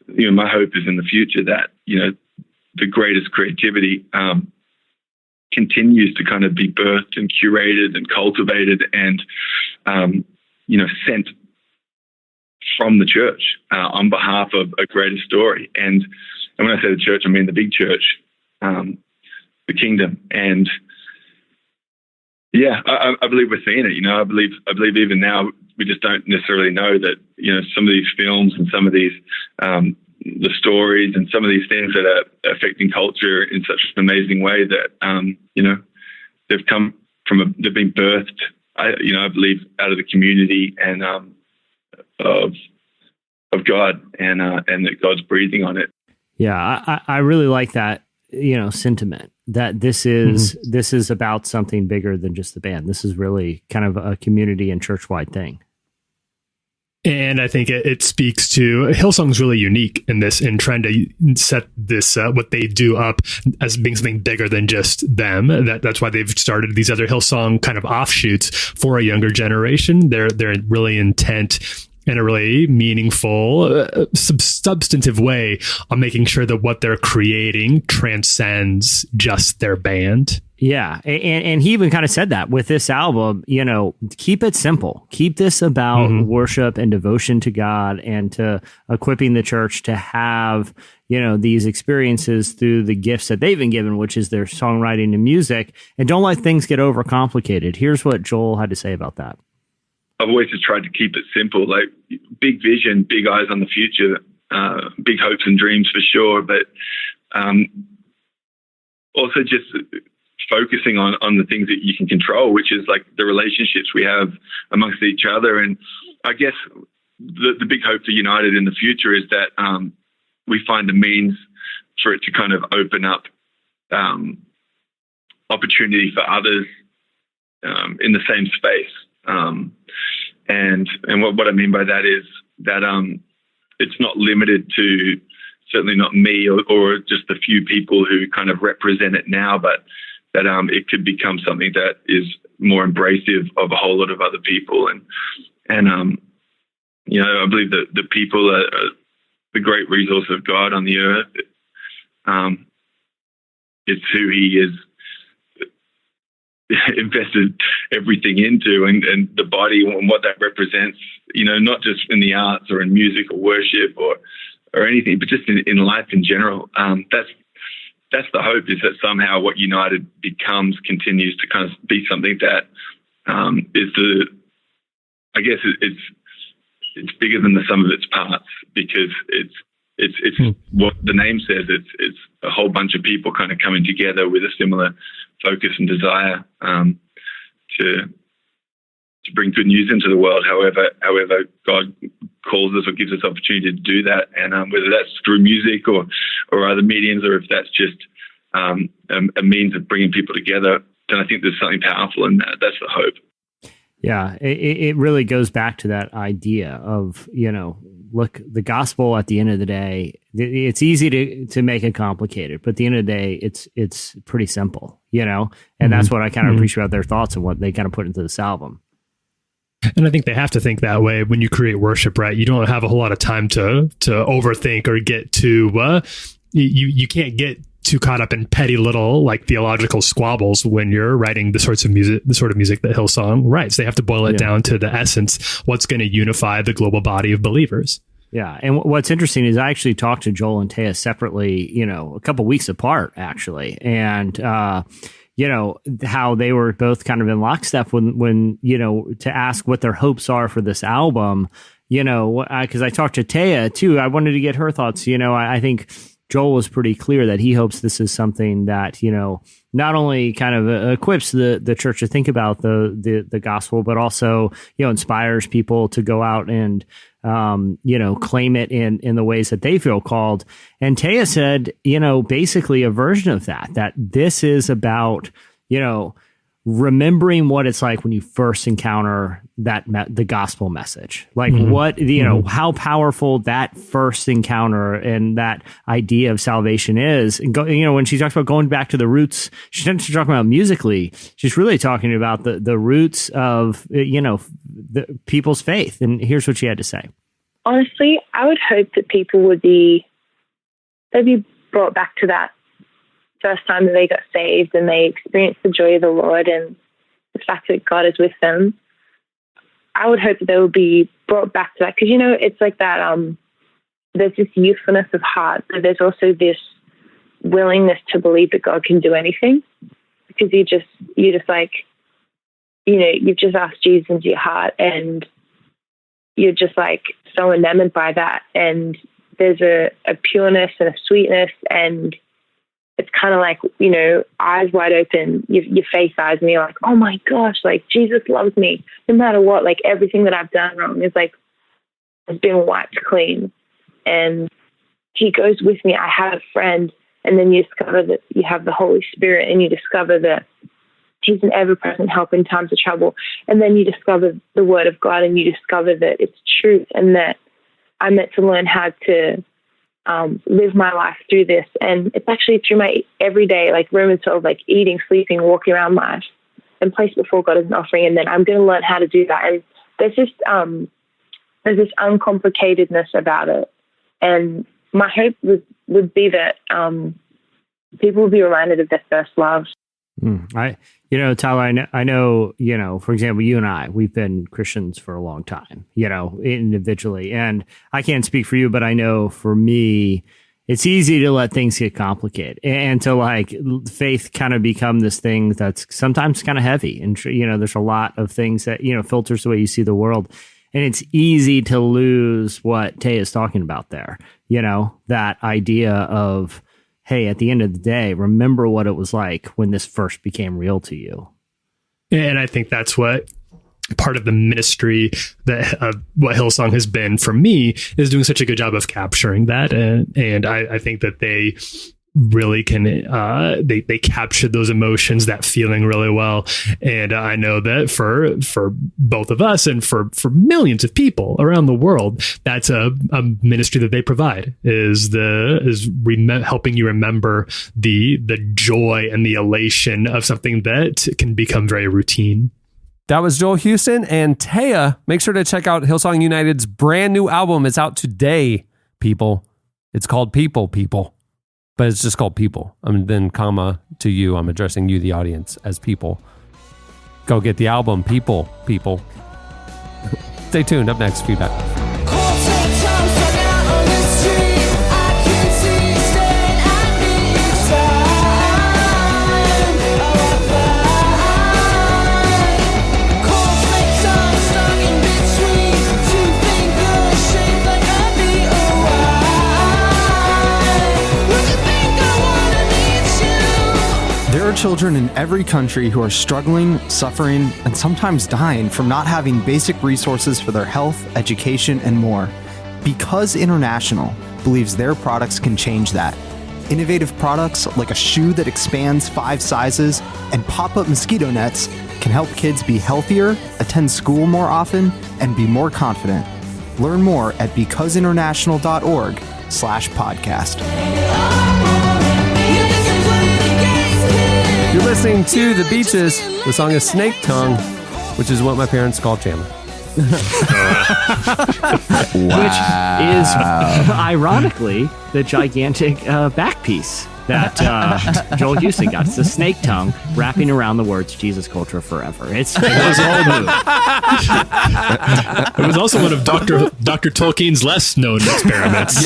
Speaker 8: my hope is in the future that, the greatest creativity continues to kind of be birthed and curated and cultivated and, sent from the church on behalf of a greater story. And when I say the church, I mean the big church, the kingdom. And yeah, I believe we're seeing it. I believe even now we just don't necessarily know that, some of these films and some of these, the stories and some of these things that are affecting culture in such an amazing way that, they've come from, they've been birthed, I believe out of the community and, of God and that God's breathing on it.
Speaker 3: Yeah. I really like that, sentiment that this is about something bigger than just the band. This is really kind of a community and church-wide thing.
Speaker 4: And I think it speaks to Hillsong's really unique in this, in trying to set this what they do up as being something bigger than just them. That's why they've started these other Hillsong kind of offshoots for a younger generation. They're really intent in a really meaningful, substantive way on making sure that what they're creating transcends just their band.
Speaker 3: Yeah. And he even kind of said that with this album, keep it simple. Keep this about worship and devotion to God and to equipping the church to have, these experiences through the gifts that they've been given, which is their songwriting and music. And don't let things get overcomplicated. Here's what Joel had to say about that.
Speaker 8: I've always just tried to keep it simple, like big vision, big eyes on the future, big hopes and dreams for sure. But also just focusing on the things that you can control, which is like the relationships we have amongst each other. And I guess the big hope for United in the future is that we find a means for it to kind of open up opportunity for others in the same space. And what I mean by that is that it's not limited to, certainly not me or just the few people who kind of represent it now, but that it could become something that is more embracive of a whole lot of other people. And I believe that the people are the great resource of God on the earth. It's who he is invested everything into, and the body and what that represents, not just in the arts or in music or worship or anything, but just in life in general. That's the hope, is that somehow what United becomes continues to kind of be something that is it's bigger than the sum of its parts, because it's what the name says. It's a whole bunch of people kind of coming together with a similar focus and desire to bring good news into the world. However God calls us or gives us opportunity to do that, and whether that's through music or other mediums, or if that's just a means of bringing people together, then I think there's something powerful in that. That's the hope.
Speaker 3: Yeah, it really goes back to that idea of, look, the gospel at the end of the day, it's easy to make it complicated, but at the end of the day, it's pretty simple, and that's what I kind of appreciate about their thoughts and what they kind of put into this album.
Speaker 4: And I think they have to think that way when you create worship, right? You don't have a whole lot of time to overthink or get to, you can't get too caught up in petty little like theological squabbles when you're writing the sort of music that Hillsong writes. They have to boil it down to the essence, what's going to unify the global body of believers.
Speaker 3: Yeah. And what's interesting is I actually talked to Joel and Taya separately, a couple weeks apart, actually. And, how they were both kind of in lockstep when to ask what their hopes are for this album, because I talked to Taya too. I wanted to get her thoughts. I think Joel was pretty clear that he hopes this is something that, not only kind of equips the church to think about the gospel, but also, inspires people to go out and, claim it in the ways that they feel called. And Taya said, basically a version of that this is about, remembering what it's like when you first encounter the gospel message, like what, how powerful that first encounter and that idea of salvation is. And when she talks about going back to the roots, she tends to talk about musically. She's really talking about the roots of, the people's faith. And here's what she had to say.
Speaker 7: Honestly, I would hope that people they'd be brought back to that first time that they got saved and they experienced the joy of the Lord and the fact that God is with them. I would hope that they will be brought back to that, because it's like that. There's this youthfulness of heart, but there's also this willingness to believe that God can do anything, because you've just asked Jesus into your heart and you're just like so enamored by that, and there's a pureness and a sweetness, and it's kind of like, eyes wide open, your face eyes, and you're like, oh my gosh, like Jesus loves me no matter what. Like everything that I've done wrong is like, has been wiped clean, and he goes with me. I have a friend. And then you discover that you have the Holy Spirit, and you discover that he's an ever-present help in times of trouble. And then you discover the Word of God, and you discover that it's truth, and that I'm meant to learn how to live my life through this. And it's actually through my everyday, like Romans 12, like eating, sleeping, walking around life, and place before God as an offering. And then I'm going to learn how to do that. And there's just there's this uncomplicatedness about it. And my hope would be that people will be reminded of their first love.
Speaker 3: Tyler, I know, for example, you and I, we've been Christians for a long time, individually. And I can't speak for you, but I know for me, it's easy to let things get complicated and to like faith kind of become this thing that's sometimes kind of heavy. And, there's a lot of things that, filters the way you see the world. And it's easy to lose what Taya is talking about there, that idea of, hey, at the end of the day, remember what it was like when this first became real to you.
Speaker 4: And I think that's what part of the ministry that what Hillsong has been for me is doing such a good job of capturing that. And I think that they really can, they captured those emotions, that feeling really well. And I know that for both of us and for millions of people around the world, that's a ministry that they provide is helping you remember the joy and the elation of something that can become very routine.
Speaker 2: That was Joel Houston and Taya. Make sure to check out Hillsong United's brand new album. It's out today, people. It's called People. But it's just called People. Then comma to you. I'm addressing you, the audience, as people. Go get the album, People. Stay tuned. Up next, feedback.
Speaker 9: children in every country who are struggling, suffering, and sometimes dying from not having basic resources for their health, education, and more. Because International believes their products can change that. Innovative products like a shoe that expands 5 sizes and pop-up mosquito nets can help kids be healthier, attend school more often, and be more confident. Learn more at becauseinternational.org/podcast.
Speaker 2: You're listening to The Beaches. The song is Snake Tongue, which is what my parents call Chandler.
Speaker 3: Which is ironically the gigantic back piece that Joel Houston got. It's a snake tongue wrapping around the words "Jesus Culture Forever." It was a whole move.
Speaker 4: It was also one of Dr. Tolkien's less known experiments.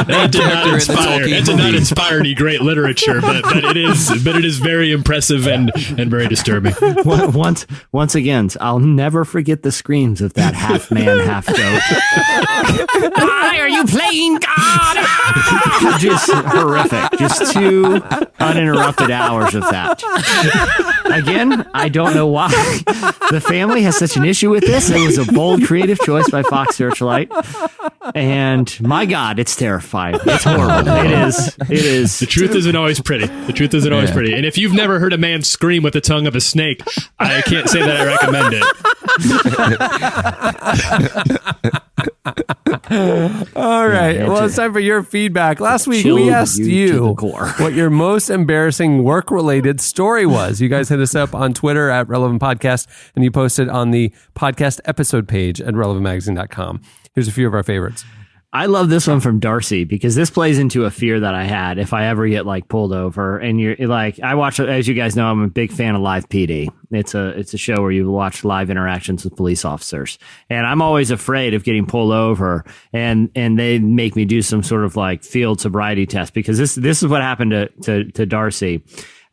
Speaker 4: That did not inspire any great literature, but it is very impressive and very disturbing.
Speaker 3: Once again, I'll never forget the screams of that half man, half goat. Why are you playing God? Just horrific. Just 2 uninterrupted hours of that. Again, I don't know why the family has such an issue with this. It was a bold, creative choice by Fox Searchlight. And my God, it's terrifying. It's horrible. It is.
Speaker 4: The truth isn't always pretty. And if you've never heard a man scream with the tongue of a snake, I can't say that I recommend
Speaker 2: it. All right. Well, it's time for your feedback. Last week, we asked you what your most embarrassing work-related story was. You guys hit us up on Twitter at Relevant Podcast, and you posted on the podcast episode page at relevantmagazine.com. Here's a few of our favorites.
Speaker 3: I love this one from Darcy because this plays into a fear that I had if I ever get like pulled over. And you're like, I watch, as you guys know, I'm a big fan of Live PD. It's a show where you watch live interactions with police officers, and I'm always afraid of getting pulled over, and they make me do some sort of like field sobriety test because this is what happened to Darcy.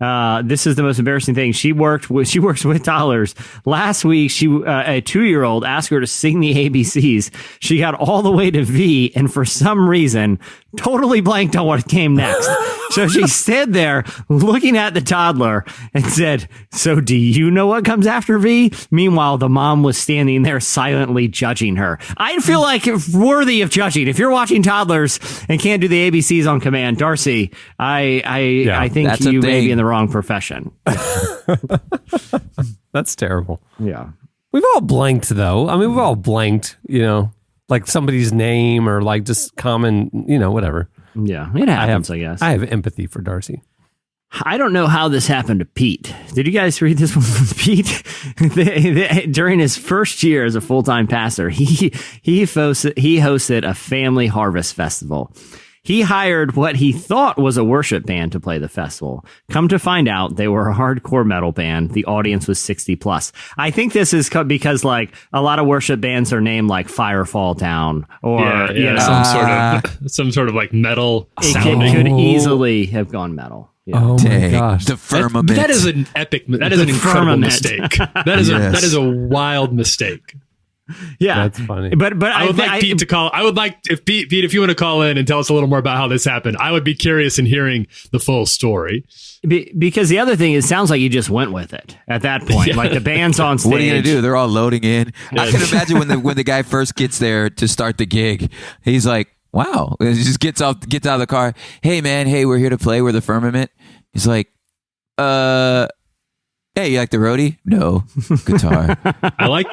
Speaker 3: This is the most embarrassing thing. She works with toddlers. Last week, a 2-year-old asked her to sing the ABCs. She got all the way to V, and for some reason, totally blanked on what came next. So she stood there looking at the toddler and said, "So do you know what comes after V?" Meanwhile, the mom was standing there silently judging her. I feel like worthy of judging. If you're watching toddlers and can't do the ABCs on command, Darcy, I think you may be in the wrong profession.
Speaker 2: That's terrible.
Speaker 3: Yeah.
Speaker 2: We've all blanked, though. I mean, we've all blanked, like somebody's name or like just common, whatever.
Speaker 3: Yeah, it happens, I guess.
Speaker 2: I have empathy for Darcy.
Speaker 3: I don't know how this happened to Pete. Did you guys read this one from Pete? During his first year as a full-time pastor, he hosted a family harvest festival. He hired what he thought was a worship band to play the festival. Come to find out, they were a hardcore metal band. The audience was 60 plus. I think this is because like a lot of worship bands are named like Firefall Down or
Speaker 4: some sort of like metal.
Speaker 3: It could easily have gone metal. Yeah.
Speaker 2: Oh my gosh!
Speaker 5: The firmament.
Speaker 4: That is an epic. That is an incredible mistake. That is a wild mistake.
Speaker 3: Yeah,
Speaker 2: that's funny.
Speaker 3: But
Speaker 4: I would like Pete to call. I would like if Pete, if you want to call in and tell us a little more about how this happened. I would be curious in hearing the full story.
Speaker 3: Because the other thing, it sounds like you just went with it at that point. Yeah. Like the band's on stage.
Speaker 5: What are you gonna do? They're all loading in. I can imagine when the guy first gets there to start the gig, he's like, "Wow!" He just gets out of the car. "Hey man, we're here to play. We're the Firmament." He's like, "Hey, you like the roadie?" "No, guitar."
Speaker 4: I like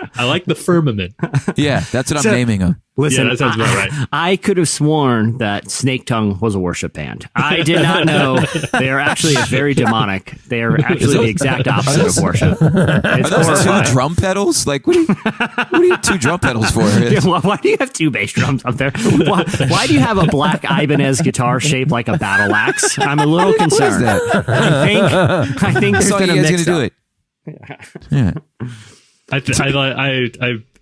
Speaker 4: the Firmament.
Speaker 5: Yeah, that's what I'm naming them.
Speaker 3: Listen,
Speaker 4: that sounds about right.
Speaker 3: I could have sworn that Snake Tongue was a worship band. I did not know. They are actually very demonic. They are actually the exact opposite of worship. It's
Speaker 5: are those 2 drum pedals? Like, what do you 2 drum pedals for?
Speaker 3: Yeah, why do you have 2 bass drums up there? Why do you have a black Ibanez guitar shaped like a battle axe? I'm a little concerned.
Speaker 5: What is that?
Speaker 3: I think there's been a mix-up.
Speaker 5: Do it. Yeah.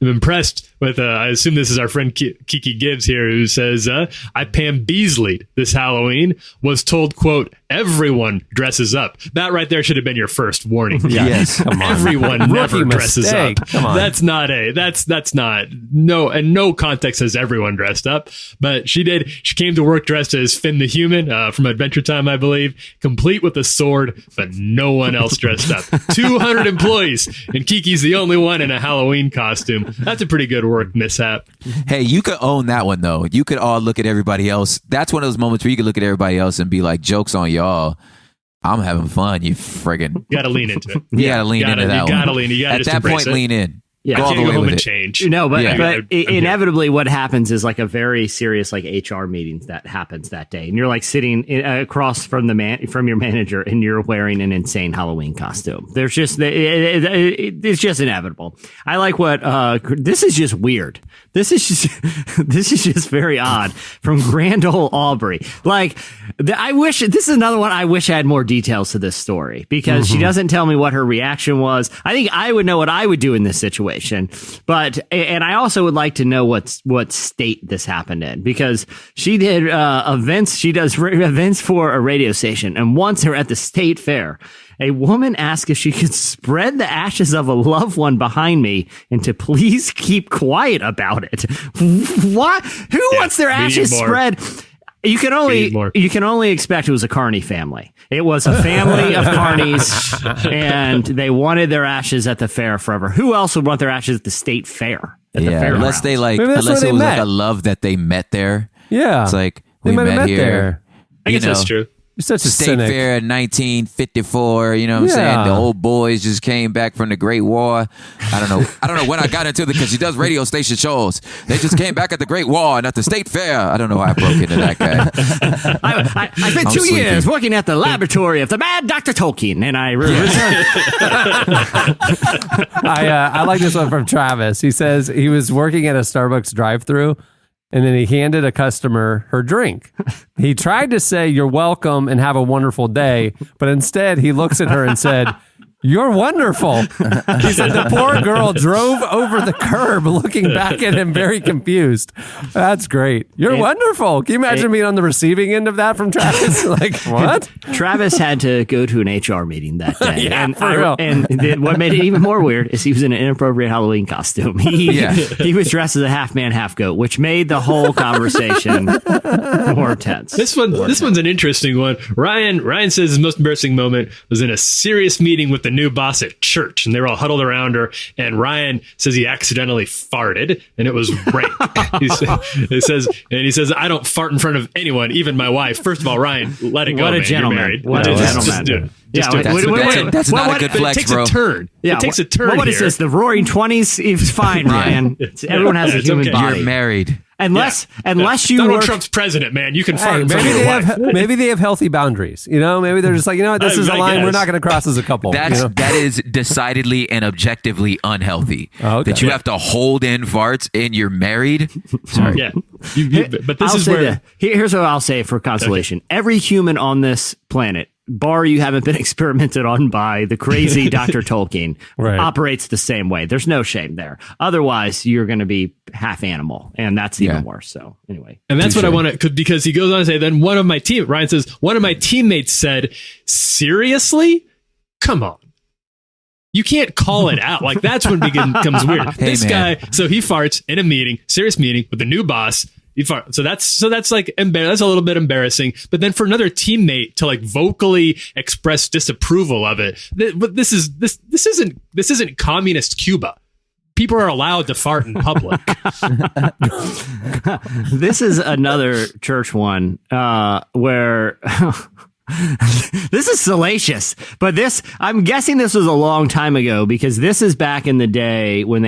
Speaker 4: I'm impressed with, I assume this is our friend Kiki Gibbs here, who says, I Pam Beasley'd this Halloween, was told, quote, everyone dresses up. That right there should have been your first warning.
Speaker 5: Yes.
Speaker 2: Come on.
Speaker 4: Everyone never dresses
Speaker 2: mistake.
Speaker 4: up.
Speaker 2: Come on.
Speaker 4: That's not, no, and no context has everyone dressed up, but she did. She came to work dressed as Finn the Human from Adventure Time, I believe, complete with a sword, but no one else dressed up. 200 employees, and Kiki's the only one in a Halloween costume. That's a pretty good work mishap.
Speaker 5: Hey, you could own that one, though. You could all look at everybody else. That's one of those moments where you could look at everybody else and be like, joke's on y'all. I'm having fun, you friggin'.
Speaker 4: You gotta lean into it.
Speaker 5: You gotta lean into that one.
Speaker 4: You gotta lean. You gotta
Speaker 5: At
Speaker 4: just
Speaker 5: that
Speaker 4: embrace
Speaker 5: point,
Speaker 4: it.
Speaker 5: lean in.
Speaker 3: Yeah,
Speaker 5: Go all the
Speaker 4: go
Speaker 5: way
Speaker 4: home
Speaker 5: with
Speaker 4: and
Speaker 5: it.
Speaker 4: change.
Speaker 3: No, but
Speaker 4: Yeah.
Speaker 3: inevitably what happens is like a very serious like HR meeting that happens that day, and you're like sitting across from from your manager, and you're wearing an insane Halloween costume. There's just it's just inevitable. I like what this is just weird. This is just very odd from Grand Ole Aubrey. Like I wish this is another one. I wish I had more details to this story because she doesn't tell me what her reaction was. I think I would know what I would do in this situation. But I also would like to know what state this happened in, because she did events. She does events for a radio station, and once her at the state fair, a woman asked if she could spread the ashes of a loved one behind me and to please keep quiet about it. What? Who wants their ashes spread? You can only expect it was a Carney family. It was a family of Carneys, and they wanted their ashes at the fair forever. Who else would want their ashes at the state fair?
Speaker 5: Unless they unless it was like a love that they met there.
Speaker 2: Yeah,
Speaker 5: it's like
Speaker 2: they
Speaker 5: we met here.
Speaker 2: There.
Speaker 4: I guess that's true.
Speaker 2: You're such a
Speaker 5: State
Speaker 2: cynic.
Speaker 5: Fair in 1954. You know what I'm saying? The old boys just came back from the Great War. I don't know when I got into it, because she does radio station shows. They just came back at the Great War and at the State Fair. I don't know why I broke into that guy.
Speaker 3: I spent 2 years working at the laboratory of the mad Dr. Tolkien, and I
Speaker 2: I like this one from Travis. He says he was working at a Starbucks drive-thru, and then he handed a customer her drink. He tried to say, "You're welcome and have a wonderful day," but instead he looks at her and said, "You're wonderful." He said the poor girl drove over the curb looking back at him very confused. That's great. You're wonderful. Can you imagine being on the receiving end of that from Travis? Like, what?
Speaker 3: Travis had to go to an HR meeting that day.
Speaker 2: Yeah,
Speaker 3: and what made it even more weird is he was in an inappropriate Halloween costume. He was dressed as a half man, half goat, which made the whole conversation more tense.
Speaker 4: This one's an interesting one. Ryan says his most embarrassing moment was in a serious meeting with the new boss at church, and they were all huddled around her, and Ryan says he accidentally farted, and it was rape. He says, "I don't fart in front of anyone, even my wife." First of all, Ryan, let it go.
Speaker 3: What a
Speaker 4: man.
Speaker 3: gentleman.
Speaker 4: You're married.
Speaker 3: What a
Speaker 4: Just
Speaker 3: gentleman.
Speaker 4: do it.
Speaker 3: Yeah,
Speaker 4: Do it.
Speaker 5: That's not a good
Speaker 4: But
Speaker 5: flex,
Speaker 4: it takes
Speaker 5: bro.
Speaker 4: a turn.
Speaker 3: Yeah,
Speaker 4: it takes a turn.
Speaker 3: What is
Speaker 4: here.
Speaker 3: this? The Roaring Twenties? It's fine, Ryan. Everyone has a
Speaker 4: It's
Speaker 3: human
Speaker 4: okay.
Speaker 3: body.
Speaker 5: You're married.
Speaker 3: Unless you
Speaker 4: Donald
Speaker 3: work.
Speaker 4: Trump's president, man, you can fart in
Speaker 2: Maybe
Speaker 4: front of your wife.
Speaker 2: maybe they have healthy boundaries. You know, maybe they're just like, you know what, this is a
Speaker 4: I
Speaker 2: line we're
Speaker 4: guess.
Speaker 2: not going to cross as a couple.
Speaker 5: That is decidedly and objectively unhealthy.
Speaker 2: Oh, okay.
Speaker 5: That you have to hold in farts and you're married. Sorry.
Speaker 4: Yeah, but this
Speaker 3: I'll
Speaker 4: is
Speaker 3: say
Speaker 4: where
Speaker 3: that. Here's what I'll say for consolation. Every human on this planet, bar you haven't been experimented on by the crazy Dr. Tolkien,
Speaker 2: Right.
Speaker 3: operates the same way. There's no shame there. Otherwise, you're going to be half animal, and that's even worse. So anyway.
Speaker 4: And that's what I want to, because he goes on to say, then Ryan says, one of my teammates said, "Seriously? Come on. You can't call it out." Like, that's when it becomes weird.
Speaker 5: Hey,
Speaker 4: this
Speaker 5: man.
Speaker 4: guy, so he farts in a serious meeting with the new boss. So that's like that's a little bit embarrassing. But then for another teammate to like vocally express disapproval of it, but this isn't communist Cuba. People are allowed to fart in public.
Speaker 3: This is another church one where this is salacious, but I'm guessing this was a long time ago, because this is back in the day when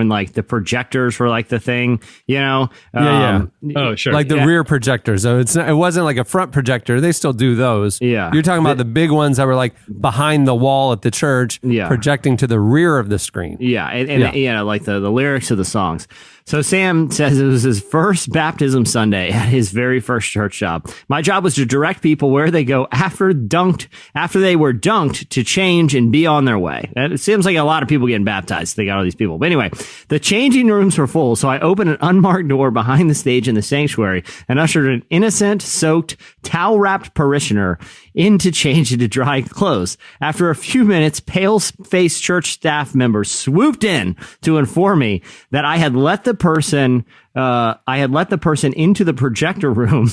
Speaker 3: like the projectors were like the thing, you know?
Speaker 4: Oh, sure.
Speaker 2: Like the rear projector. So it wasn't like a front projector. They still do those.
Speaker 3: Yeah.
Speaker 2: You're talking about the big ones that were like behind the wall at the church, projecting to the rear of the screen.
Speaker 3: Yeah, and like the lyrics of the songs. So Sam says it was his first baptism Sunday at his very first church job. My job was to direct people where they go after they were dunked to change and be on their way. It seems like a lot of people getting baptized. They got all these people. But anyway, the changing rooms were full, so I opened an unmarked door behind the stage in the sanctuary and ushered an innocent, soaked, towel-wrapped parishioner in to change into dry clothes. After a few minutes, pale-faced church staff members swooped in to inform me that I had let the person into the projector room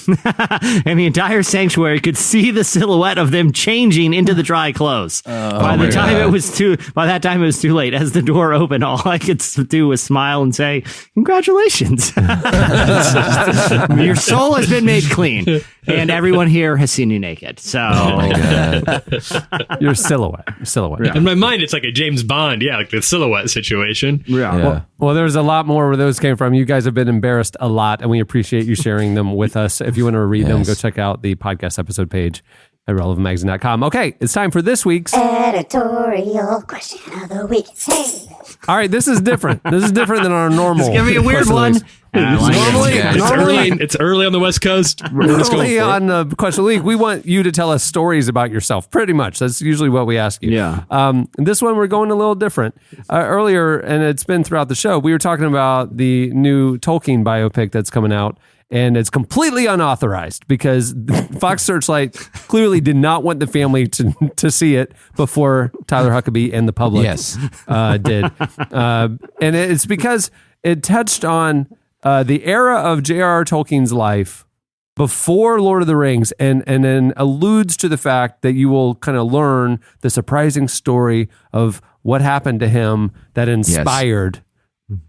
Speaker 3: and the entire sanctuary could see the silhouette of them changing into the dry clothes. By that time it was too late. As the door opened, all I could do was smile and say, "Congratulations. Your soul has been made clean. And everyone here has seen you naked." So
Speaker 2: your silhouette.
Speaker 4: Yeah. In my mind, it's like a James Bond, like the silhouette situation.
Speaker 2: Yeah. Well, there's a lot more where those came from. You guys have been embarrassed a lot, and we appreciate you sharing them with us. If you want to read them, go check out the podcast episode page at relevantmagazine.com. Okay, it's time for this week's
Speaker 10: editorial question of the week.
Speaker 2: All right, this is different. This is different than our normal.
Speaker 3: It's gonna be a weird one.
Speaker 4: It's early on the West Coast.
Speaker 2: Normally on the question of the week, we want you to tell us stories about yourself. Pretty much, that's usually what we ask you.
Speaker 3: Yeah.
Speaker 2: This one we're going a little different. Earlier, and it's been throughout the show, we were talking about the new Tolkien biopic that's coming out. And it's completely unauthorized because Fox Searchlight clearly did not want the family to see it before Tyler Huckabee and the public did. And it's because it touched on the era of J.R.R. Tolkien's life before Lord of the Rings and then alludes to the fact that you will kind of learn the surprising story of what happened to him that inspired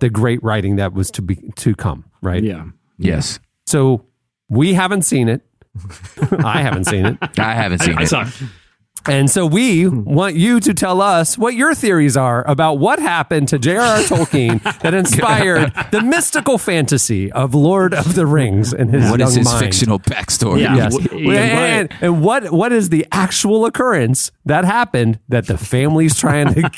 Speaker 2: the great writing that was to come, right?
Speaker 3: Yeah.
Speaker 5: Yes.
Speaker 2: So we haven't seen it. I haven't seen it.
Speaker 5: I haven't seen it.
Speaker 4: Saw it.
Speaker 2: And so we want you to tell us what your theories are about what happened to J.R.R. Tolkien that inspired the mystical fantasy of Lord of the Rings in his
Speaker 5: What
Speaker 2: young
Speaker 5: is his
Speaker 2: mind.
Speaker 5: fictional backstory?
Speaker 3: Yeah.
Speaker 2: Yes. And what is the actual occurrence that happened that the family's trying to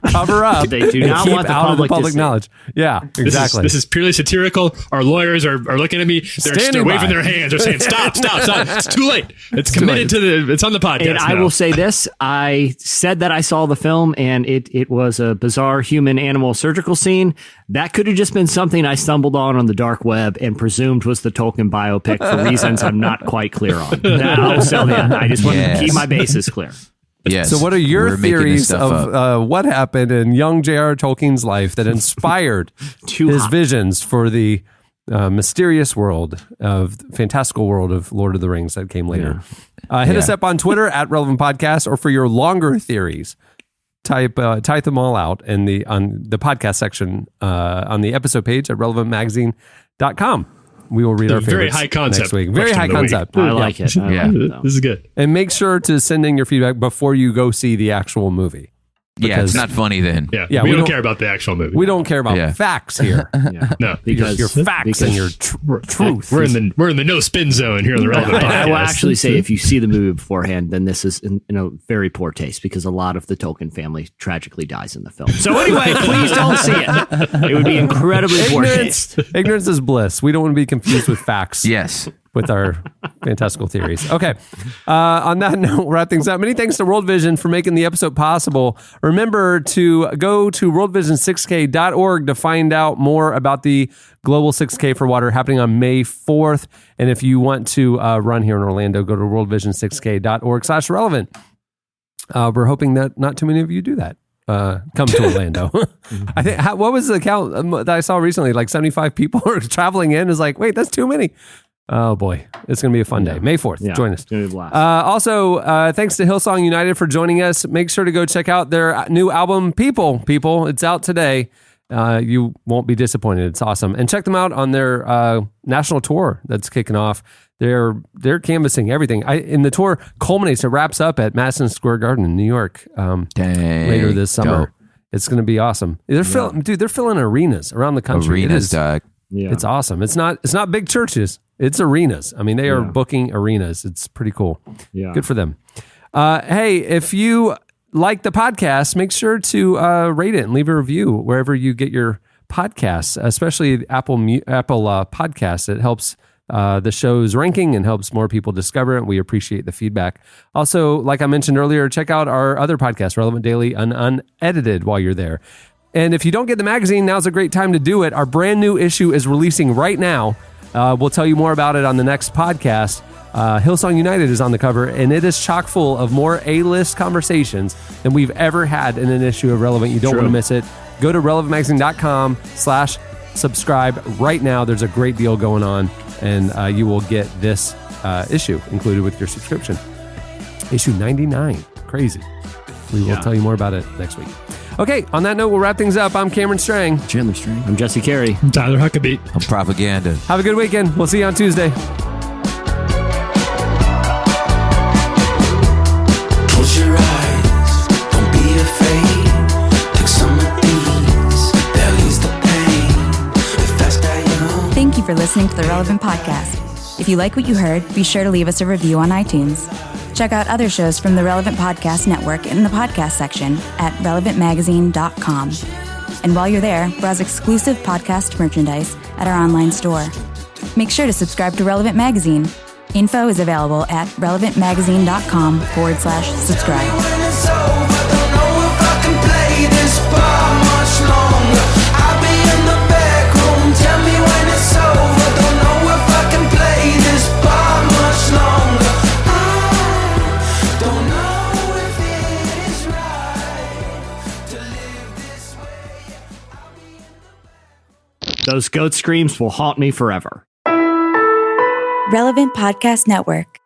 Speaker 2: cover up
Speaker 3: They do
Speaker 2: and
Speaker 3: not
Speaker 2: keep
Speaker 3: want the
Speaker 2: out of the
Speaker 3: public to
Speaker 2: public
Speaker 3: see.
Speaker 2: knowledge? Yeah, exactly.
Speaker 4: This is purely satirical. Our lawyers are looking at me. They're waving their hands. They're saying, "Stop! It's too late. It's committed to it's on the podcast."
Speaker 3: And I will say this: I said that I saw the film, and it was a bizarre human-animal surgical scene. That could have just been something I stumbled on the dark web and presumed was the Tolkien biopic for reasons I'm not quite clear on. I'll sell that. I just want to keep my bases clear.
Speaker 5: Yes.
Speaker 2: So what are your
Speaker 5: We're making this
Speaker 2: theories
Speaker 5: stuff up.
Speaker 2: of what happened in young J.R.R. Tolkien's life that inspired his visions for the mysterious world of fantastical world of Lord of the Rings that came later? Hit us up on Twitter at Relevant Podcast, or for your longer theories, type them all out on the podcast section on the episode page at relevantmagazine.com. We will read our favorites
Speaker 4: very high concept
Speaker 2: next week. Very high concept.
Speaker 3: I like it.
Speaker 4: This is good.
Speaker 2: And make sure to send in your feedback before you go see the actual movie.
Speaker 5: Yeah, it's not funny then.
Speaker 4: Yeah, we don't care about the actual movie.
Speaker 2: We don't care about facts here.
Speaker 4: No,
Speaker 2: because your facts and your truth.
Speaker 4: We're in the no spin zone here on the Relevant Podcast.
Speaker 3: I will actually say, if you see the movie beforehand, then this is in a very poor taste because a lot of the Tolkien family tragically dies in the film. So anyway, please don't see it. It would be incredibly poor taste.
Speaker 2: Ignorance is bliss. We don't want to be confused with facts.
Speaker 5: Yes.
Speaker 2: With our fantastical theories. Okay. On that note, we'll wrap things up. Many thanks to World Vision for making the episode possible. Remember to go to worldvision6k.org to find out more about the Global 6K for Water happening on May 4th. And if you want to run here in Orlando, go to worldvision6k.org/relevant. We're hoping that not too many of you do that. Come to Orlando. I think what was the count that I saw recently? Like 75 people are traveling in. Is like, wait, that's too many. Oh boy, it's going to be a fun day. May 4th. Join us.
Speaker 3: It's going to be a blast.
Speaker 2: Also, thanks to Hillsong United for joining us. Make sure to go check out their new album, People. It's out today. You won't be disappointed. It's awesome. And check them out on their national tour that's kicking off. They're canvassing everything. In the tour culminates, it wraps up at Madison Square Garden in New York later this summer.
Speaker 5: Dope.
Speaker 2: It's going to be awesome. They're filling arenas around the country.
Speaker 5: Arenas, Doug.
Speaker 2: Yeah. It's awesome. It's not big churches. It's arenas. I mean, they are booking arenas. It's pretty cool.
Speaker 3: Yeah.
Speaker 2: Good for them. Hey, if you like the podcast, make sure to rate it and leave a review wherever you get your podcasts, especially Apple Podcasts. It helps the show's ranking and helps more people discover it. We appreciate the feedback. Also, like I mentioned earlier, check out our other podcast, Relevant Daily and Unedited, while you're there. And if you don't get the magazine, now's a great time to do it. Our brand new issue is releasing right now. We'll tell you more about it on the next podcast. Hillsong United is on the cover, and it is chock full of more A-list conversations than we've ever had in an issue of Relevant. You don't want to miss it. Go to relevantmagazine.com/subscribe right now. There's a great deal going on, and you will get this issue included with your subscription. Issue 99. Crazy. We will tell you more about it next week. Okay, on that note, we'll wrap things up. I'm Cameron Strang.
Speaker 3: Chandler Strang. I'm Jesse Carey.
Speaker 4: I'm Tyler Huckabee.
Speaker 5: I'm Propaganda.
Speaker 2: Have a good weekend. We'll see you on Tuesday.
Speaker 11: Close your eyes. Don't be afraid. Take some of these. They'll ease the pain. The faster you.
Speaker 12: Thank you for listening to the Relevant Podcast. If you like what you heard, be sure to leave us a review on iTunes. Check out other shows from the Relevant Podcast Network in the podcast section at relevantmagazine.com. And while you're there, browse exclusive podcast merchandise at our online store. Make sure to subscribe to Relevant Magazine. Info is available at relevantmagazine.com/subscribe.
Speaker 3: Those goat screams will haunt me forever.
Speaker 12: Relevant Podcast Network.